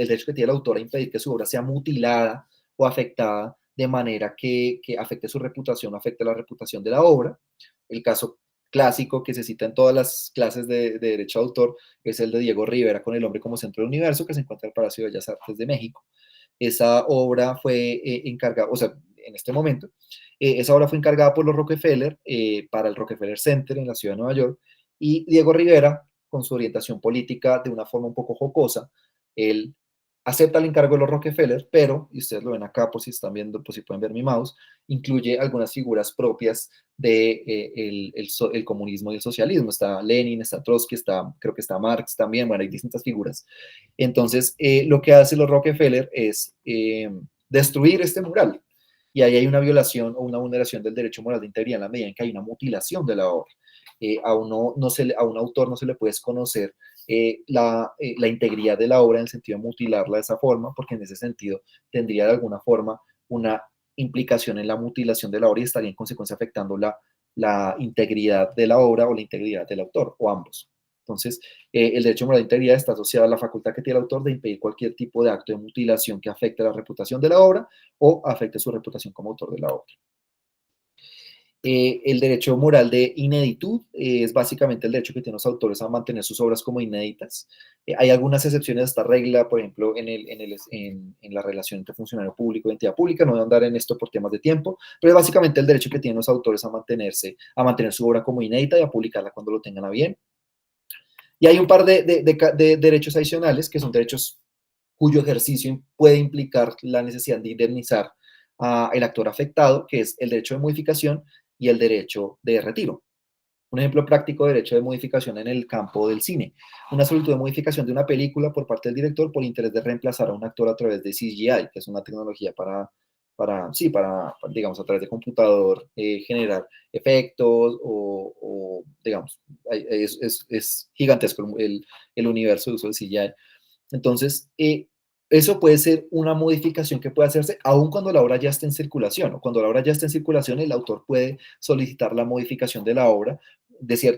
derecho que tiene el autor a impedir que su obra sea mutilada o afectada de manera que afecte su reputación o afecte la reputación de la obra. El caso clásico que se cita en todas las clases de derecho de autor es el de Diego Rivera con El hombre como centro del universo, que se encuentra en el Palacio de Bellas Artes de México. Esa obra fue encargada, o sea, en este momento, esa obra fue encargada por los Rockefeller para el Rockefeller Center en la ciudad de Nueva York, y Diego Rivera, con su orientación política de una forma un poco jocosa, él acepta el encargo de los Rockefeller, pero, y ustedes lo ven acá por si están viendo, por si pueden ver mi mouse, incluye algunas figuras propias de el comunismo y el socialismo. Está Lenin, está Trotsky, creo que está Marx también, bueno, hay distintas figuras. Entonces, lo que hace los Rockefeller es destruir este mural. Y ahí hay una violación o una vulneración del derecho moral de integridad en la medida en que hay una mutilación de la obra. A un autor no se le puede desconocer la integridad de la obra en el sentido de mutilarla de esa forma, porque en ese sentido tendría de alguna forma una implicación en la mutilación de la obra y estaría en consecuencia afectando la integridad de la obra o la integridad del autor, o ambos. Entonces, el derecho moral de integridad está asociado a la facultad que tiene el autor de impedir cualquier tipo de acto de mutilación que afecte la reputación de la obra o afecte su reputación como autor de la obra. El derecho moral de ineditud es básicamente el derecho que tienen los autores a mantener sus obras como inéditas. Hay algunas excepciones a esta regla, por ejemplo, en la relación entre funcionario público y entidad pública. No voy a andar en esto por temas de tiempo, pero es básicamente el derecho que tienen los autores a mantener su obra como inédita y a publicarla cuando lo tengan a bien. Y hay un par de derechos adicionales que son derechos cuyo ejercicio puede implicar la necesidad de indemnizar al actor afectado, que es el derecho de modificación y el derecho de retiro. Un ejemplo práctico de derecho de modificación en el campo del cine. Una solicitud de modificación de una película por parte del director por interés de reemplazar a un actor a través de CGI, que es una tecnología digamos, a través de computador, generar efectos o digamos, es gigantesco el universo de uso del CGI. Entonces, eso puede ser una modificación que puede hacerse aun cuando la obra ya esté en circulación, o cuando la obra ya esté en circulación, el autor puede solicitar la modificación de la obra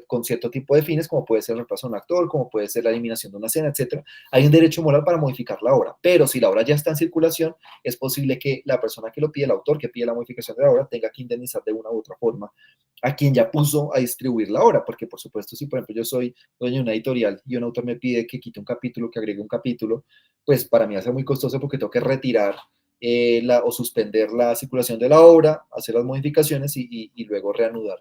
con cierto tipo de fines, como puede ser el reemplazo de un actor, como puede ser la eliminación de una escena, etc. Hay un derecho moral para modificar la obra, pero si la obra ya está en circulación, es posible que la persona que lo pide, el autor que pide la modificación de la obra, tenga que indemnizar de una u otra forma a quien ya puso a distribuir la obra, porque por supuesto, si por ejemplo yo soy dueño de una editorial y un autor me pide que quite un capítulo, que agregue un capítulo, pues para mí va a ser muy costoso porque tengo que retirar o suspender la circulación de la obra, hacer las modificaciones y luego reanudar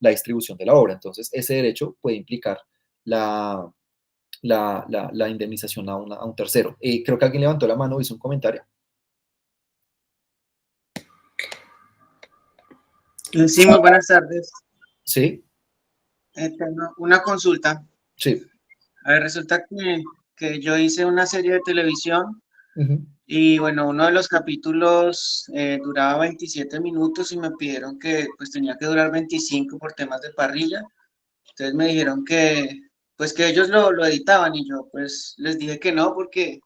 la distribución de la obra. Entonces, ese derecho puede implicar la indemnización a un tercero. Creo que alguien levantó la mano, hizo un comentario. Sí, muy buenas tardes. Sí. Tengo una consulta. Sí. A ver, resulta que yo hice una serie de televisión y bueno, uno de los capítulos duraba 27 minutos y me pidieron que pues tenía que durar 25 por temas de parrilla. Entonces me dijeron pues que ellos lo editaban y yo pues les dije que no porque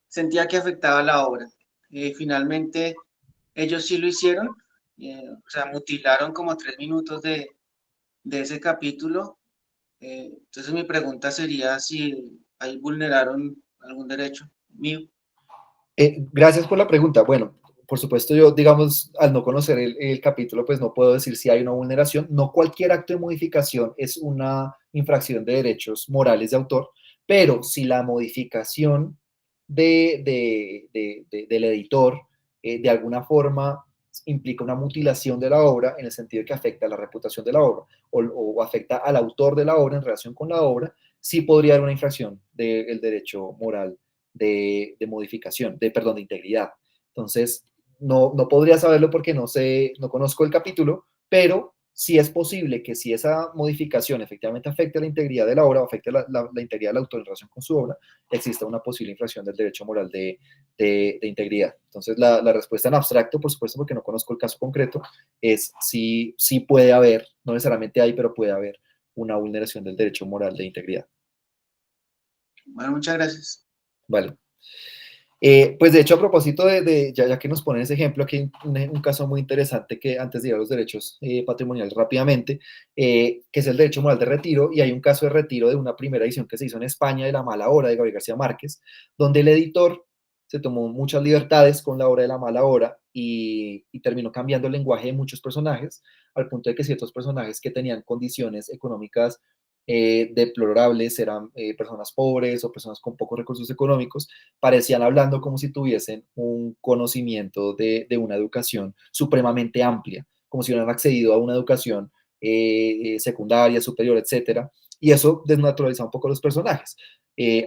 sentía que afectaba la obra. Finalmente ellos sí lo hicieron, o sea, mutilaron como 3 minutos de ese capítulo. Entonces mi pregunta sería si ahí vulneraron algún derecho mío. Gracias por la pregunta. Bueno, por supuesto yo, digamos, al no conocer el capítulo, pues no puedo decir si hay una vulneración. No cualquier acto de modificación es una infracción de derechos morales de autor, pero si la modificación del editor de alguna forma implica una mutilación de la obra en el sentido de que afecta a la reputación de la obra o afecta al autor de la obra en relación con la obra, sí podría haber una infracción del derecho moral de modificación, perdón, de integridad. Entonces, no podría saberlo porque no sé, no conozco el capítulo, pero sí es posible que si esa modificación efectivamente afecte la integridad de la obra o afecte la integridad del autor en relación con su obra, exista una posible infracción del derecho moral de integridad. Entonces, la respuesta en abstracto, por supuesto, porque no conozco el caso concreto, es sí puede haber, no necesariamente hay, pero puede haber una vulneración del derecho moral de integridad. Bueno, muchas gracias. Vale. Pues de hecho, a propósito ya que nos ponen ese ejemplo, aquí hay un caso muy interesante que antes de ir a los derechos patrimoniales rápidamente, que es el derecho moral de retiro, y hay un caso de retiro de una primera edición que se hizo en España de La Mala Hora de Gabriel García Márquez, donde el editor se tomó muchas libertades con la obra de La Mala Hora y terminó cambiando el lenguaje de muchos personajes, al punto de que ciertos personajes que tenían condiciones económicas deplorables, eran personas pobres o personas con pocos recursos económicos, parecían hablando como si tuviesen un conocimiento de una educación supremamente amplia, como si hubieran accedido a una educación secundaria, superior, etcétera, y eso desnaturaliza un poco los personajes.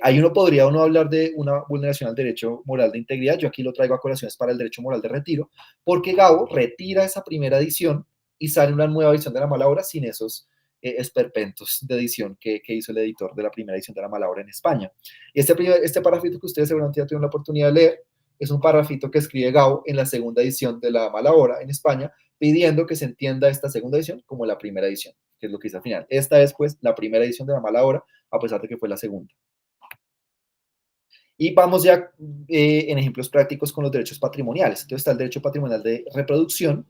Ahí uno podría hablar de una vulneración al derecho moral de integridad. Yo aquí lo traigo a colaciones para el derecho moral de retiro, porque Gabo retira esa primera edición y sale una nueva edición de La Mala Hora sin esos esperpentos de edición que hizo el editor de la primera edición de La Mala Hora en España. Y este párrafito que ustedes seguramente ya tuvieron la oportunidad de leer es un párrafito que escribe Gao en la segunda edición de La Mala Hora en España, pidiendo que se entienda esta segunda edición como la primera edición, que es lo que dice al final. Esta es, pues, la primera edición de La Mala Hora, a pesar de que fue la segunda. Y vamos ya en ejemplos prácticos con los derechos patrimoniales. Entonces está el derecho patrimonial de reproducción.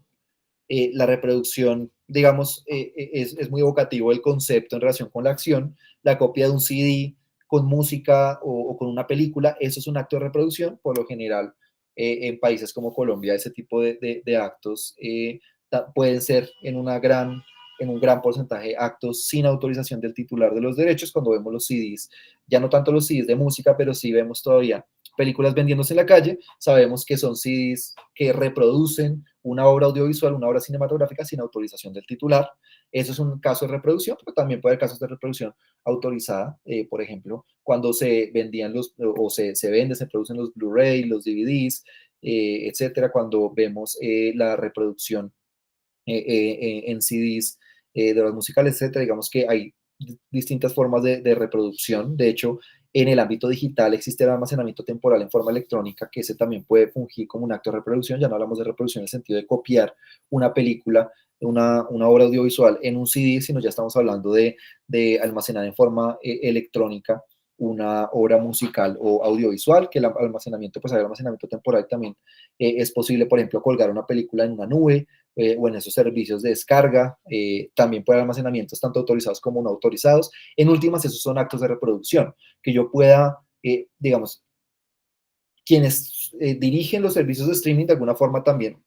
La reproducción, digamos, es muy evocativo el concepto en relación con la acción. La copia de un CD con música o con una película, eso es un acto de reproducción. Por lo general, en países como Colombia, ese tipo de actos pueden ser en un gran porcentaje actos sin autorización del titular de los derechos. Cuando vemos los CDs, ya no tanto los CDs de música, pero sí vemos todavía películas vendiéndose en la calle, sabemos que son CDs que reproducen una obra audiovisual, una obra cinematográfica sin autorización del titular. Eso es un caso de reproducción, pero también puede haber casos de reproducción autorizada. Por ejemplo, cuando se vendían se producen los Blu-ray, los DVDs, etcétera, cuando vemos la reproducción en CDs de obras musicales, etcétera, digamos que hay distintas formas de reproducción. De hecho, en el ámbito digital existe el almacenamiento temporal en forma electrónica, que ese también puede fungir como un acto de reproducción. Ya no hablamos de reproducción en el sentido de copiar una película, una obra audiovisual en un CD, sino ya estamos hablando de almacenar en forma electrónica una obra musical o audiovisual, que el almacenamiento, pues hay almacenamiento temporal también es posible, por ejemplo, colgar una película en una nube, o en esos servicios de descarga. También puede haber almacenamientos tanto autorizados como no autorizados. En últimas, esos son actos de reproducción, que yo pueda, digamos, quienes dirigen los servicios de streaming de alguna forma también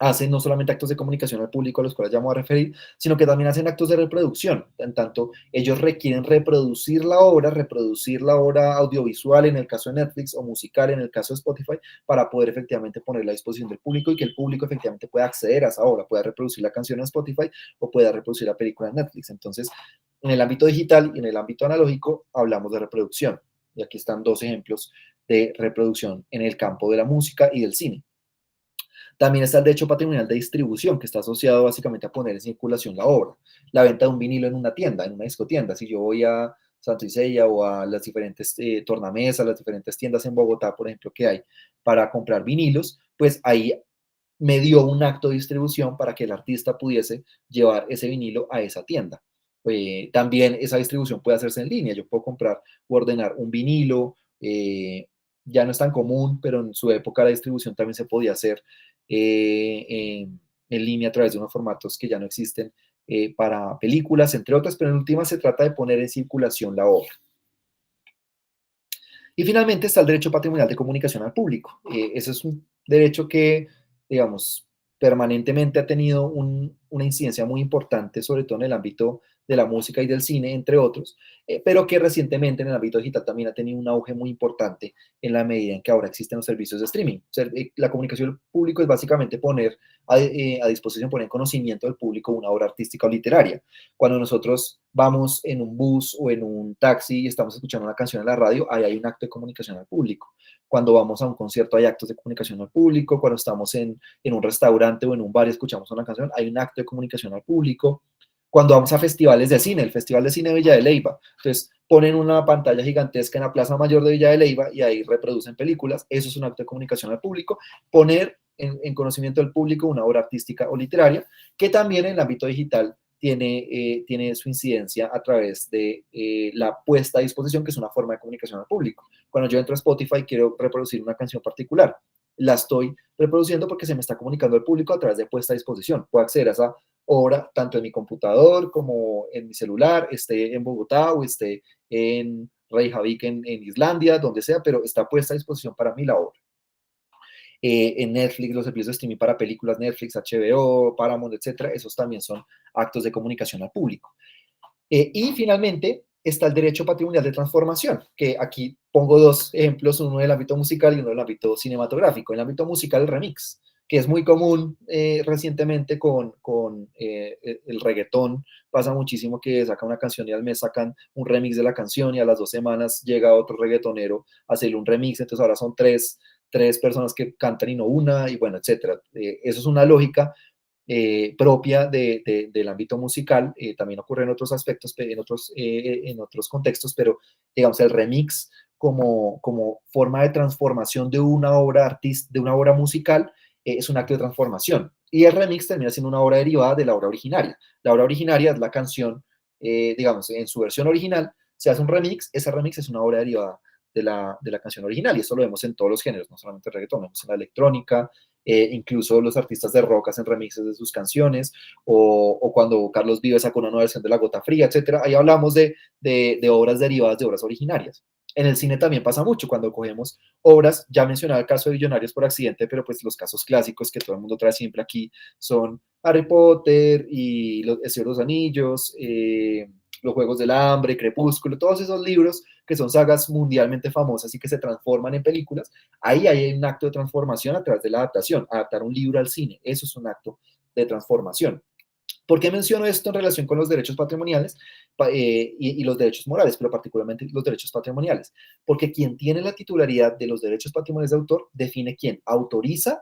hacen no solamente actos de comunicación al público a los cuales llamo a referir, sino que también hacen actos de reproducción. En tanto, ellos requieren reproducir la obra audiovisual en el caso de Netflix o musical en el caso de Spotify para poder efectivamente ponerla a disposición del público y que el público efectivamente pueda acceder a esa obra, pueda reproducir la canción en Spotify o pueda reproducir la película en Netflix. Entonces, en el ámbito digital y en el ámbito analógico hablamos de reproducción. Y aquí están dos ejemplos de reproducción en el campo de la música y del cine. También está el derecho patrimonial de distribución, que está asociado básicamente a poner en circulación la obra. La venta de un vinilo en una tienda, en una discotienda. Si yo voy a Santo Isella o a las diferentes tornamesas, las diferentes tiendas en Bogotá, por ejemplo, que hay para comprar vinilos, pues ahí me dio un acto de distribución para que el artista pudiese llevar ese vinilo a esa tienda. También esa distribución puede hacerse en línea. Yo puedo comprar o ordenar un vinilo. Ya no es tan común, pero en su época la distribución también se podía hacer en línea a través de unos formatos que ya no existen para películas, entre otras, pero en última se trata de poner en circulación la obra. Y finalmente está el derecho patrimonial de comunicación al público. Ese es un derecho que, digamos, permanentemente ha tenido una incidencia muy importante, sobre todo en el ámbito de la música y del cine, entre otros, pero que recientemente en el ámbito digital también ha tenido un auge muy importante en la medida en que ahora existen los servicios de streaming. O sea, la comunicación pública es básicamente poner a disposición, poner en conocimiento del público una obra artística o literaria. Cuando nosotros vamos en un bus o en un taxi y estamos escuchando una canción en la radio, ahí hay un acto de comunicación al público. Cuando vamos a un concierto hay actos de comunicación al público. Cuando estamos en un restaurante o en un bar y escuchamos una canción, hay un acto de comunicación al público. Cuando vamos a festivales de cine, el Festival de Cine de Villa de Leyva, entonces ponen una pantalla gigantesca en la Plaza Mayor de Villa de Leyva y ahí reproducen películas, eso es un acto de comunicación al público, poner en conocimiento del público una obra artística o literaria, que también en el ámbito digital tiene su incidencia a través de la puesta a disposición, que es una forma de comunicación al público. Cuando yo entro a Spotify, quiero reproducir una canción particular, la estoy reproduciendo porque se me está comunicando al público a través de puesta a disposición. Puedo acceder a esa obra tanto en mi computador como en mi celular, esté en Bogotá o esté en Reykjavik, en Islandia, donde sea, pero está puesta a disposición para mí la obra. En Netflix, los servicios de streaming para películas, Netflix, HBO, Paramount, etcétera, esos también son actos de comunicación al público. Y finalmente está el derecho patrimonial de transformación, que aquí pongo dos ejemplos, uno del ámbito musical y uno del ámbito cinematográfico. En el ámbito musical, el remix, que es muy común recientemente con el reggaetón. Pasa muchísimo que sacan una canción y al mes sacan un remix de la canción y a las 2 semanas llega otro reggaetonero a hacerle un remix, entonces ahora son tres personas que cantan y no una, y bueno, etcétera. Eso es una lógica propia del ámbito musical, también ocurre en otros aspectos, en otros contextos, pero digamos el remix como forma de transformación de una obra de una obra musical es un acto de transformación. Y el remix termina siendo una obra derivada de la obra originaria. La obra originaria es la canción, digamos, en su versión original, se hace un remix, ese remix es una obra derivada de la canción original, y eso lo vemos en todos los géneros, no solamente el reggaetón, vemos en la electrónica, incluso los artistas de rock hacen remixes de sus canciones, o cuando Carlos Vives sacó una nueva versión de La Gota Fría, etcétera. Ahí hablamos de obras derivadas de obras originarias. En el cine también pasa mucho cuando cogemos obras, ya mencionaba el caso de Millonarios por accidente, pero pues los casos clásicos que todo el mundo trae siempre aquí son Harry Potter y El Señor de los Anillos, Los Juegos del Hambre, Crepúsculo, todos esos libros que son sagas mundialmente famosas y que se transforman en películas. Ahí hay un acto de transformación a través de la adaptación, adaptar un libro al cine, eso es un acto de transformación. ¿Por qué menciono esto en relación con los derechos patrimoniales y los derechos morales, pero particularmente los derechos patrimoniales? Porque quien tiene la titularidad de los derechos patrimoniales de autor define quién autoriza,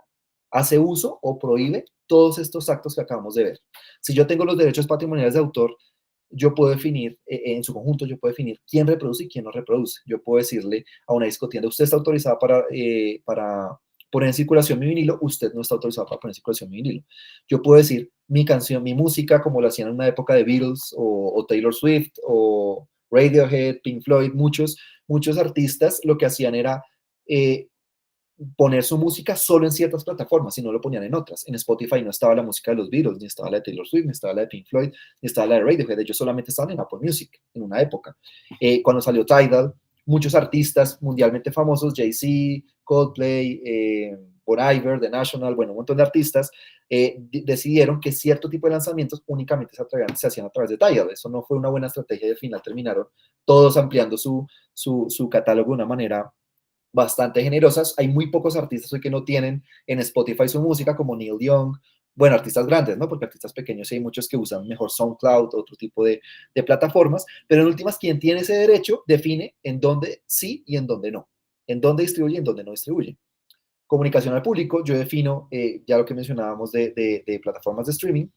hace uso o prohíbe todos estos actos que acabamos de ver. Si yo tengo los derechos patrimoniales de autor, yo puedo definir, en su conjunto, yo puedo definir quién reproduce y quién no reproduce. Yo puedo decirle a una discotienda, usted está autorizada para poner en circulación mi vinilo, usted no está autorizado para poner en circulación mi vinilo. Yo puedo decir mi canción, mi música, como lo hacían en una época de Beatles o Taylor Swift o Radiohead, Pink Floyd, muchos artistas lo que hacían era poner su música solo en ciertas plataformas y no lo ponían en otras. En Spotify no estaba la música de los Beatles, ni estaba la de Taylor Swift, ni estaba la de Pink Floyd, ni estaba la de Radiohead. Ellos solamente estaban en Apple Music en una época. Cuando salió Tidal, muchos artistas mundialmente famosos, Jay-Z, Coldplay, Bon Iver, The National, bueno, un montón de artistas, decidieron que cierto tipo de lanzamientos únicamente se hacían a través de Tidal. Eso no fue una buena estrategia y al final terminaron todos ampliando su catálogo de una manera bastante generosas. Hay muy pocos artistas hoy que no tienen en Spotify su música, como Neil Young, bueno, artistas grandes, ¿no? Porque artistas pequeños hay muchos que usan mejor SoundCloud, otro tipo de plataformas, pero en últimas, quien tiene ese derecho define en dónde sí y en dónde no, en dónde distribuye y en dónde no distribuye. Comunicación al público, yo defino, ya lo que mencionábamos de plataformas de streaming,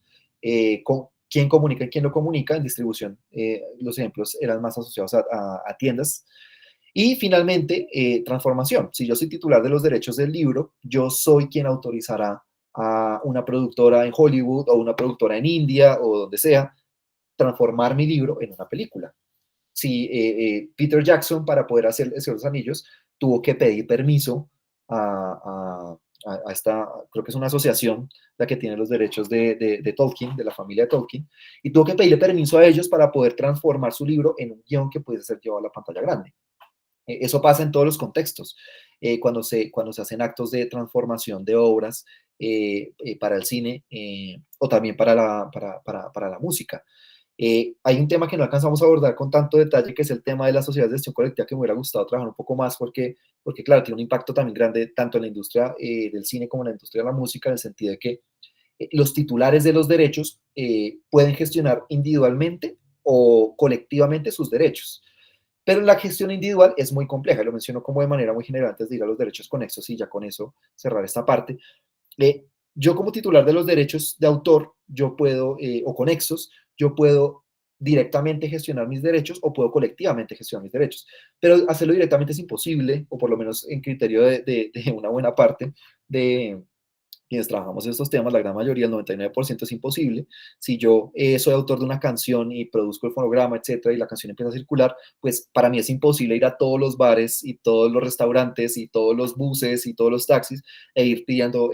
con quién comunica y quién no comunica en distribución. Los ejemplos eran más asociados a tiendas. Y finalmente, transformación. Si yo soy titular de los derechos del libro, yo soy quien autorizará a una productora en Hollywood o una productora en India o donde sea, transformar mi libro en una película. Si Peter Jackson, para poder hacer El Señor de los Anillos, tuvo que pedir permiso a esta, creo que es una asociación la que tiene los derechos de Tolkien, de la familia de Tolkien, y tuvo que pedirle permiso a ellos para poder transformar su libro en un guión que pudiese ser llevado a la pantalla grande. Eso pasa en todos los contextos. Cuando se hacen actos de transformación de obras, para el cine o también para la música. Hay un tema que no alcanzamos a abordar con tanto detalle, que es el tema de las sociedades de gestión colectiva, que me hubiera gustado trabajar un poco más, porque claro, tiene un impacto también grande tanto en la industria del cine como en la industria de la música, en el sentido de que los titulares de los derechos pueden gestionar individualmente o colectivamente sus derechos. Pero la gestión individual es muy compleja, lo menciono como de manera muy general antes de ir a los derechos conexos y ya con eso cerrar esta parte. Eh, yo como titular de los derechos de autor, yo puedo, o conexos, yo puedo directamente gestionar mis derechos o puedo colectivamente gestionar mis derechos. Pero hacerlo directamente es imposible, o por lo menos en criterio de una buena parte de quienes trabajamos estos temas, la gran mayoría, el 99% es imposible. Si yo soy autor de una canción y produzco el fonograma, etcétera, y la canción empieza a circular, pues para mí es imposible ir a todos los bares y todos los restaurantes y todos los buses y todos los taxis e ir pidiendo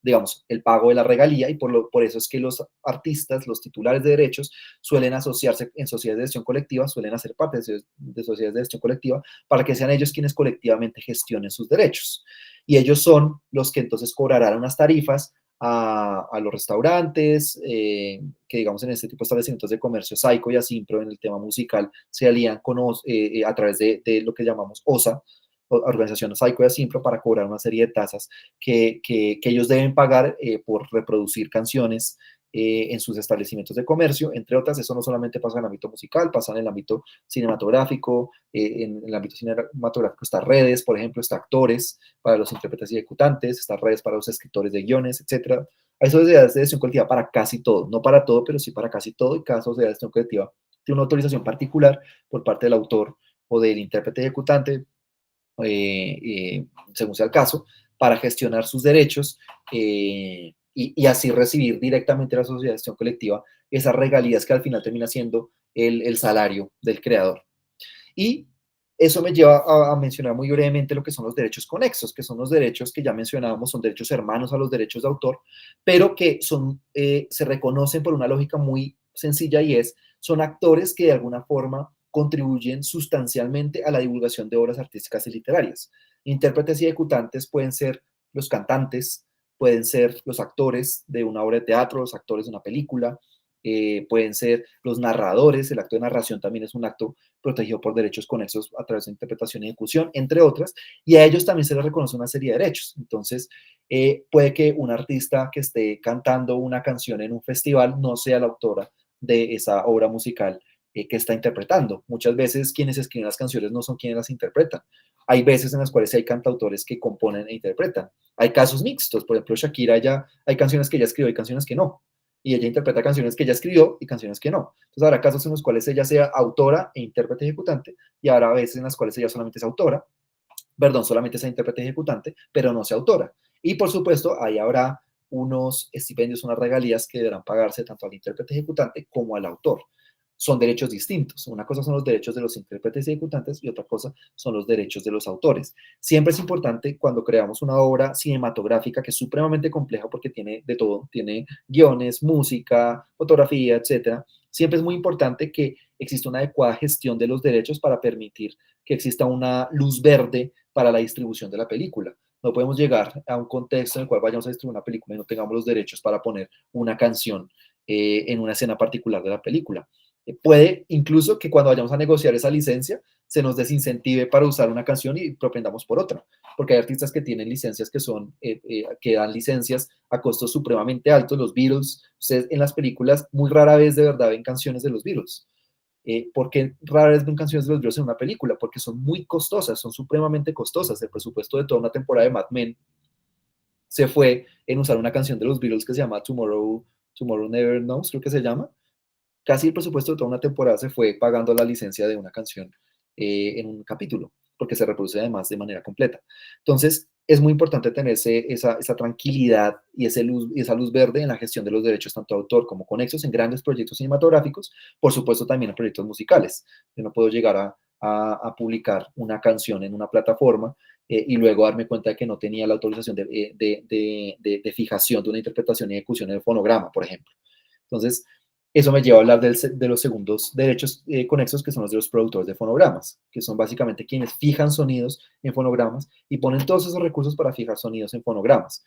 digamos, el pago de la regalía, y por eso es que los artistas, los titulares de derechos, suelen asociarse en sociedades de gestión colectiva, suelen hacer parte de sociedades de gestión colectiva para que sean ellos quienes colectivamente gestionen sus derechos. Y ellos son los que entonces cobrarán unas tarifas a los restaurantes, que digamos en este tipo de establecimientos de comercio, Saico y Asimpro en el tema musical se alían con, a través de lo que llamamos OSA, organización Saico y Asimpro, para cobrar una serie de tasas que ellos deben pagar por reproducir canciones en sus establecimientos de comercio, entre otras. Eso no solamente pasa en el ámbito musical, pasa en el ámbito cinematográfico. En el ámbito cinematográfico está redes, por ejemplo, está actores para los intérpretes y ejecutantes, está redes para los escritores de guiones, etc. Hay sociedades de gestión colectiva para casi todo, no para todo, pero sí para casi todo, y cada sociedad de gestión colectiva tiene una autorización particular por parte del autor o del intérprete ejecutante, según sea el caso, para gestionar sus derechos y así recibir directamente de la sociedad de gestión colectiva esas regalías que al final termina siendo el salario del creador. Y eso me lleva a mencionar muy brevemente lo que son los derechos conexos, que son los derechos que ya mencionábamos, son derechos hermanos a los derechos de autor, pero que se reconocen por una lógica muy sencilla, y son actores que de alguna forma contribuyen sustancialmente a la divulgación de obras artísticas y literarias. Intérpretes y ejecutantes pueden ser los cantantes, pueden ser los actores de una obra de teatro, los actores de una película, pueden ser los narradores. El acto de narración también es un acto protegido por derechos conexos a través de interpretación y ejecución, entre otras, y a ellos también se les reconoce una serie de derechos. Entonces, puede que un artista que esté cantando una canción en un festival no sea la autora de esa obra musical que está interpretando. Muchas veces quienes escriben las canciones no son quienes las interpretan. Hay veces en las cuales hay cantautores que componen e interpretan. Hay casos mixtos, por ejemplo, Shakira, ya hay canciones que ella escribió y canciones que no, y ella interpreta canciones que ella escribió y canciones que no. Entonces habrá casos en los cuales ella sea autora e intérprete ejecutante, y habrá veces en las cuales ella solamente es autora, perdón, solamente sea intérprete ejecutante, pero no sea autora. Y por supuesto, ahí habrá unos estipendios, unas regalías que deberán pagarse tanto al intérprete ejecutante como al autor. Son derechos distintos. Una cosa son los derechos de los intérpretes y ejecutantes y otra cosa son los derechos de los autores. Siempre es importante, cuando creamos una obra cinematográfica, que es supremamente compleja porque tiene de todo, tiene guiones, música, fotografía, etcétera, siempre es muy importante que exista una adecuada gestión de los derechos para permitir que exista una luz verde para la distribución de la película. No podemos llegar a un contexto en el cual vayamos a distribuir una película y no tengamos los derechos para poner una canción en una escena particular de la película. Puede incluso que cuando vayamos a negociar esa licencia se nos desincentive para usar una canción y propendamos por otra, porque hay artistas que tienen licencias que dan licencias a costos supremamente altos. Los Beatles, ustedes en las películas muy rara vez de verdad ven canciones de los Beatles. ¿Por qué rara vez ven canciones de los Beatles en una película? Porque son muy costosas, son supremamente costosas. El presupuesto de toda una temporada de Mad Men se fue en usar una canción de los Beatles que se llama Tomorrow Never Knows, creo que se llama. Casi el presupuesto de toda una temporada se fue pagando la licencia de una canción en un capítulo, porque se reproduce además de manera completa. Entonces, es muy importante tener esa tranquilidad y esa luz verde en la gestión de los derechos, tanto de autor como conexos, en grandes proyectos cinematográficos, por supuesto también en proyectos musicales. Yo no puedo llegar a publicar una canción en una plataforma y luego darme cuenta de que no tenía la autorización de fijación de una interpretación y ejecución en el fonograma, por ejemplo. Entonces, Eso me lleva a hablar de los segundos derechos conexos, que son los de los productores de fonogramas, que son básicamente quienes fijan sonidos en fonogramas y ponen todos esos recursos para fijar sonidos en fonogramas.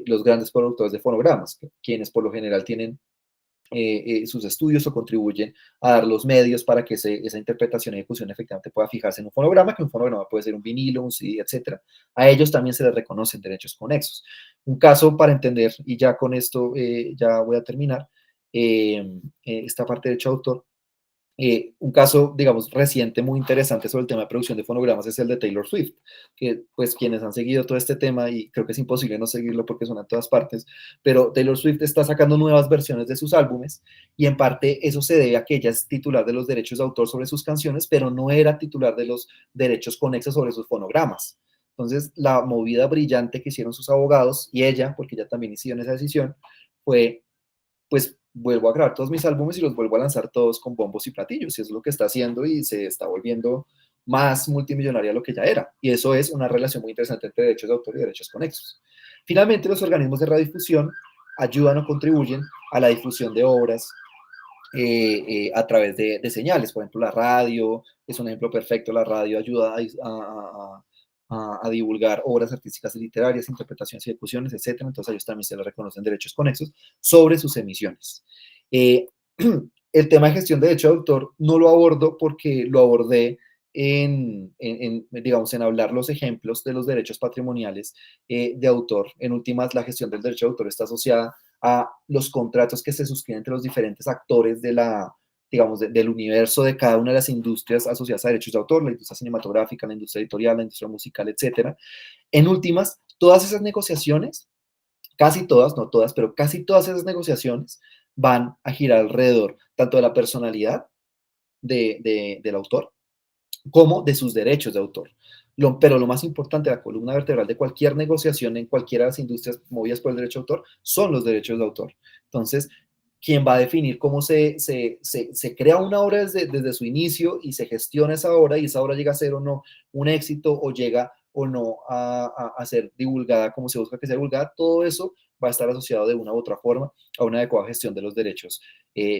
Los grandes productores de fonogramas, quienes por lo general tienen sus estudios o contribuyen a dar los medios para que esa interpretación y ejecución efectivamente pueda fijarse en un fonograma, que un fonograma puede ser un vinilo, un CD, etcétera. A ellos también se les reconocen derechos conexos. Un caso para entender, y ya con esto ya voy a terminar, esta parte de derecho de autor. Un caso, digamos, reciente muy interesante sobre el tema de producción de fonogramas es el de Taylor Swift, que pues quienes han seguido todo este tema, y creo que es imposible no seguirlo porque suena en todas partes, pero Taylor Swift está sacando nuevas versiones de sus álbumes y en parte eso se debe a que ella es titular de los derechos de autor sobre sus canciones, pero no era titular de los derechos conexos sobre sus fonogramas. Entonces, la movida brillante que hicieron sus abogados y ella, porque ella también hicieron esa decisión, fue pues vuelvo a grabar todos mis álbumes y los vuelvo a lanzar todos con bombos y platillos, y eso es lo que está haciendo y se está volviendo más multimillonaria de lo que ya era. Y eso es una relación muy interesante entre derechos de autor y derechos conexos. Finalmente, los organismos de radiodifusión ayudan o contribuyen a la difusión de obras a través de señales. Por ejemplo, la radio es un ejemplo perfecto. La radio ayuda a divulgar obras artísticas y literarias, interpretaciones y ejecuciones, etcétera. Entonces, a ellos también se les reconocen derechos conexos sobre sus emisiones. El tema de gestión de derecho de autor no lo abordo porque lo abordé digamos, en hablar los ejemplos de los derechos patrimoniales de autor. En últimas, la gestión del derecho de autor está asociada a los contratos que se suscriben entre los diferentes actores digamos, del universo de cada una de las industrias asociadas a derechos de autor, la industria cinematográfica, la industria editorial, la industria musical, etcétera. En últimas, todas esas negociaciones, casi todas, no todas, pero casi todas esas negociaciones van a girar alrededor tanto de la personalidad del autor como de sus derechos de autor. Pero lo más importante, la columna vertebral de cualquier negociación en cualquiera de las industrias movidas por el derecho de autor son los derechos de autor. Entonces, quien va a definir cómo se crea una obra desde su inicio y se gestiona esa obra, y esa obra llega a ser o no un éxito o llega o no a ser divulgada como se busca que sea divulgada, todo eso va a estar asociado de una u otra forma a una adecuada gestión de los derechos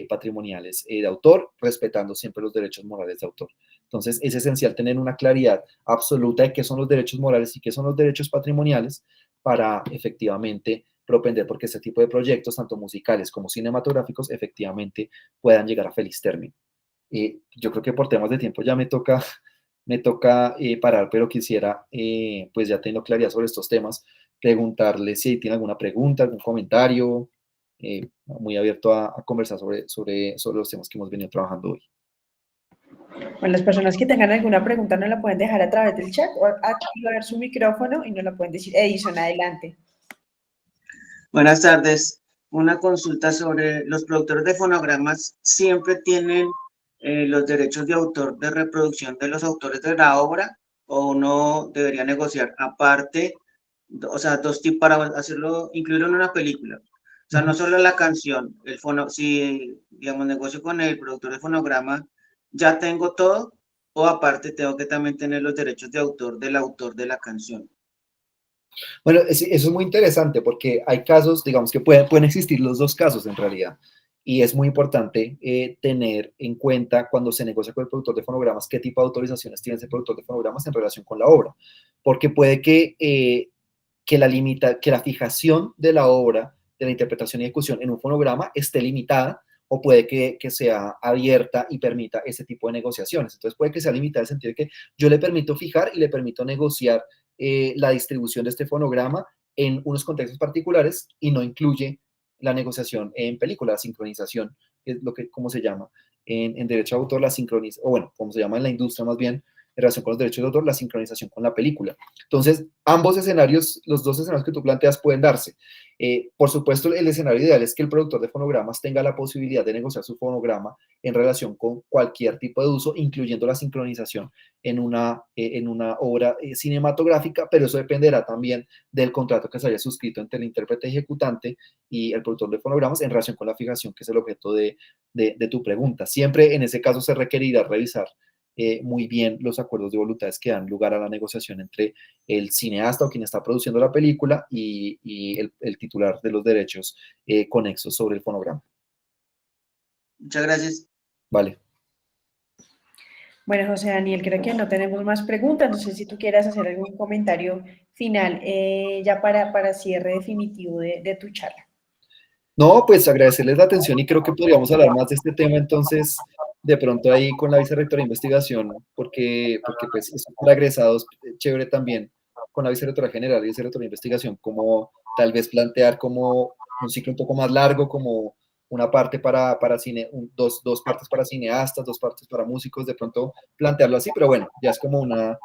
patrimoniales de autor, respetando siempre los derechos morales de autor. Entonces, es esencial tener una claridad absoluta de qué son los derechos morales y qué son los derechos patrimoniales para efectivamente propender porque este tipo de proyectos, tanto musicales como cinematográficos, efectivamente puedan llegar a feliz término. Yo creo que por temas de tiempo ya me toca parar, pero quisiera, pues ya tengo claridad sobre estos temas, preguntarle si tiene alguna pregunta, algún comentario, muy abierto a conversar sobre los temas que hemos venido trabajando hoy. Bueno, las personas que tengan alguna pregunta nos la pueden dejar a través del chat o activar su micrófono y nos la pueden decir. Edison, adelante. Buenas tardes. Una consulta sobre los productores de fonogramas siempre tienen los derechos de autor de reproducción de los autores de la obra, o uno debería negociar aparte, o sea, dos tipos para hacerlo, incluirlo en una película. O sea, no solo la canción, si, digamos, negocio con el productor de fonograma, ya tengo todo, o aparte tengo que también tener los derechos de autor del autor de la canción. Bueno, eso es muy interesante porque hay casos, digamos, que pueden existir los dos casos en realidad. Y es muy importante tener en cuenta cuando se negocia con el productor de fonogramas qué tipo de autorizaciones tiene ese productor de fonogramas en relación con la obra. Porque puede que la fijación de la obra, de la interpretación y ejecución en un fonograma esté limitada, o puede que sea abierta y permita ese tipo de negociaciones. Entonces puede que sea limitada en el sentido de que yo le permito fijar y le permito negociar la distribución de este fonograma en unos contextos particulares y no incluye la negociación en película, la sincronización, que es ¿cómo se llama? En derecho de autor, la sincronización, o bueno, como se llama en la industria más bien, en relación con los derechos de autor, la sincronización con la película. Entonces, ambos escenarios, los dos escenarios que tú planteas pueden darse. Por supuesto, el escenario ideal es que el productor de fonogramas tenga la posibilidad de negociar su fonograma en relación con cualquier tipo de uso, incluyendo la sincronización en una obra cinematográfica, pero eso dependerá también del contrato que se haya suscrito entre el intérprete ejecutante y el productor de fonogramas en relación con la fijación, que es el objeto de tu pregunta. Siempre en ese caso se requerirá revisar muy bien los acuerdos de voluntades que dan lugar a la negociación entre el cineasta o quien está produciendo la película y el titular de los derechos conexos sobre el fonograma. Muchas gracias. Vale. Bueno, José Daniel, creo que no tenemos más preguntas. No sé si tú quieras hacer algún comentario final ya para cierre definitivo de tu charla. No, pues agradecerles la atención y creo que podríamos hablar más de este tema entonces de pronto ahí con la vicerrectora de investigación, porque pues es para egresados chévere también con la vicerrectora general y vicerrectora de investigación, como tal vez plantear como un ciclo un poco más largo, como una parte para cine, dos partes para cineastas, dos partes para músicos, de pronto plantearlo así, pero bueno, ya es como una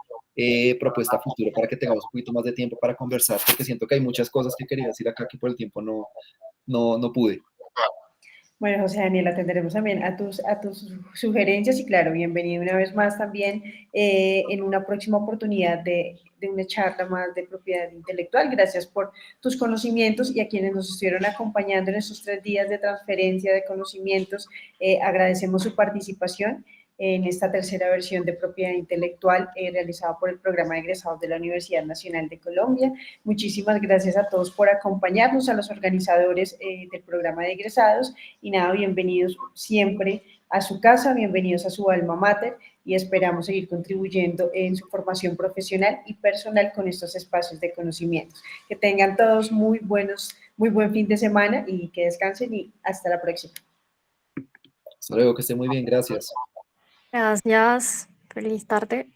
propuesta futura para que tengamos un poquito más de tiempo para conversar, porque siento que hay muchas cosas que quería decir acá que por el tiempo no pude. Bueno, José Daniel, atenderemos también a tus sugerencias y claro, bienvenido una vez más también en una próxima oportunidad de una charla más de propiedad intelectual. Gracias por tus conocimientos y a quienes nos estuvieron acompañando en estos 3 días de transferencia de conocimientos. Agradecemos su participación en esta tercera versión de propiedad intelectual realizada por el programa de egresados de la Universidad Nacional de Colombia. Muchísimas gracias a todos por acompañarnos, a los organizadores del programa de egresados y nada, bienvenidos siempre a su casa, bienvenidos a su alma mater y esperamos seguir contribuyendo en su formación profesional y personal con estos espacios de conocimientos. Que tengan todos muy buen fin de semana y que descansen y hasta la próxima. Hasta luego, que esté muy bien, gracias. Gracias. Feliz tarde.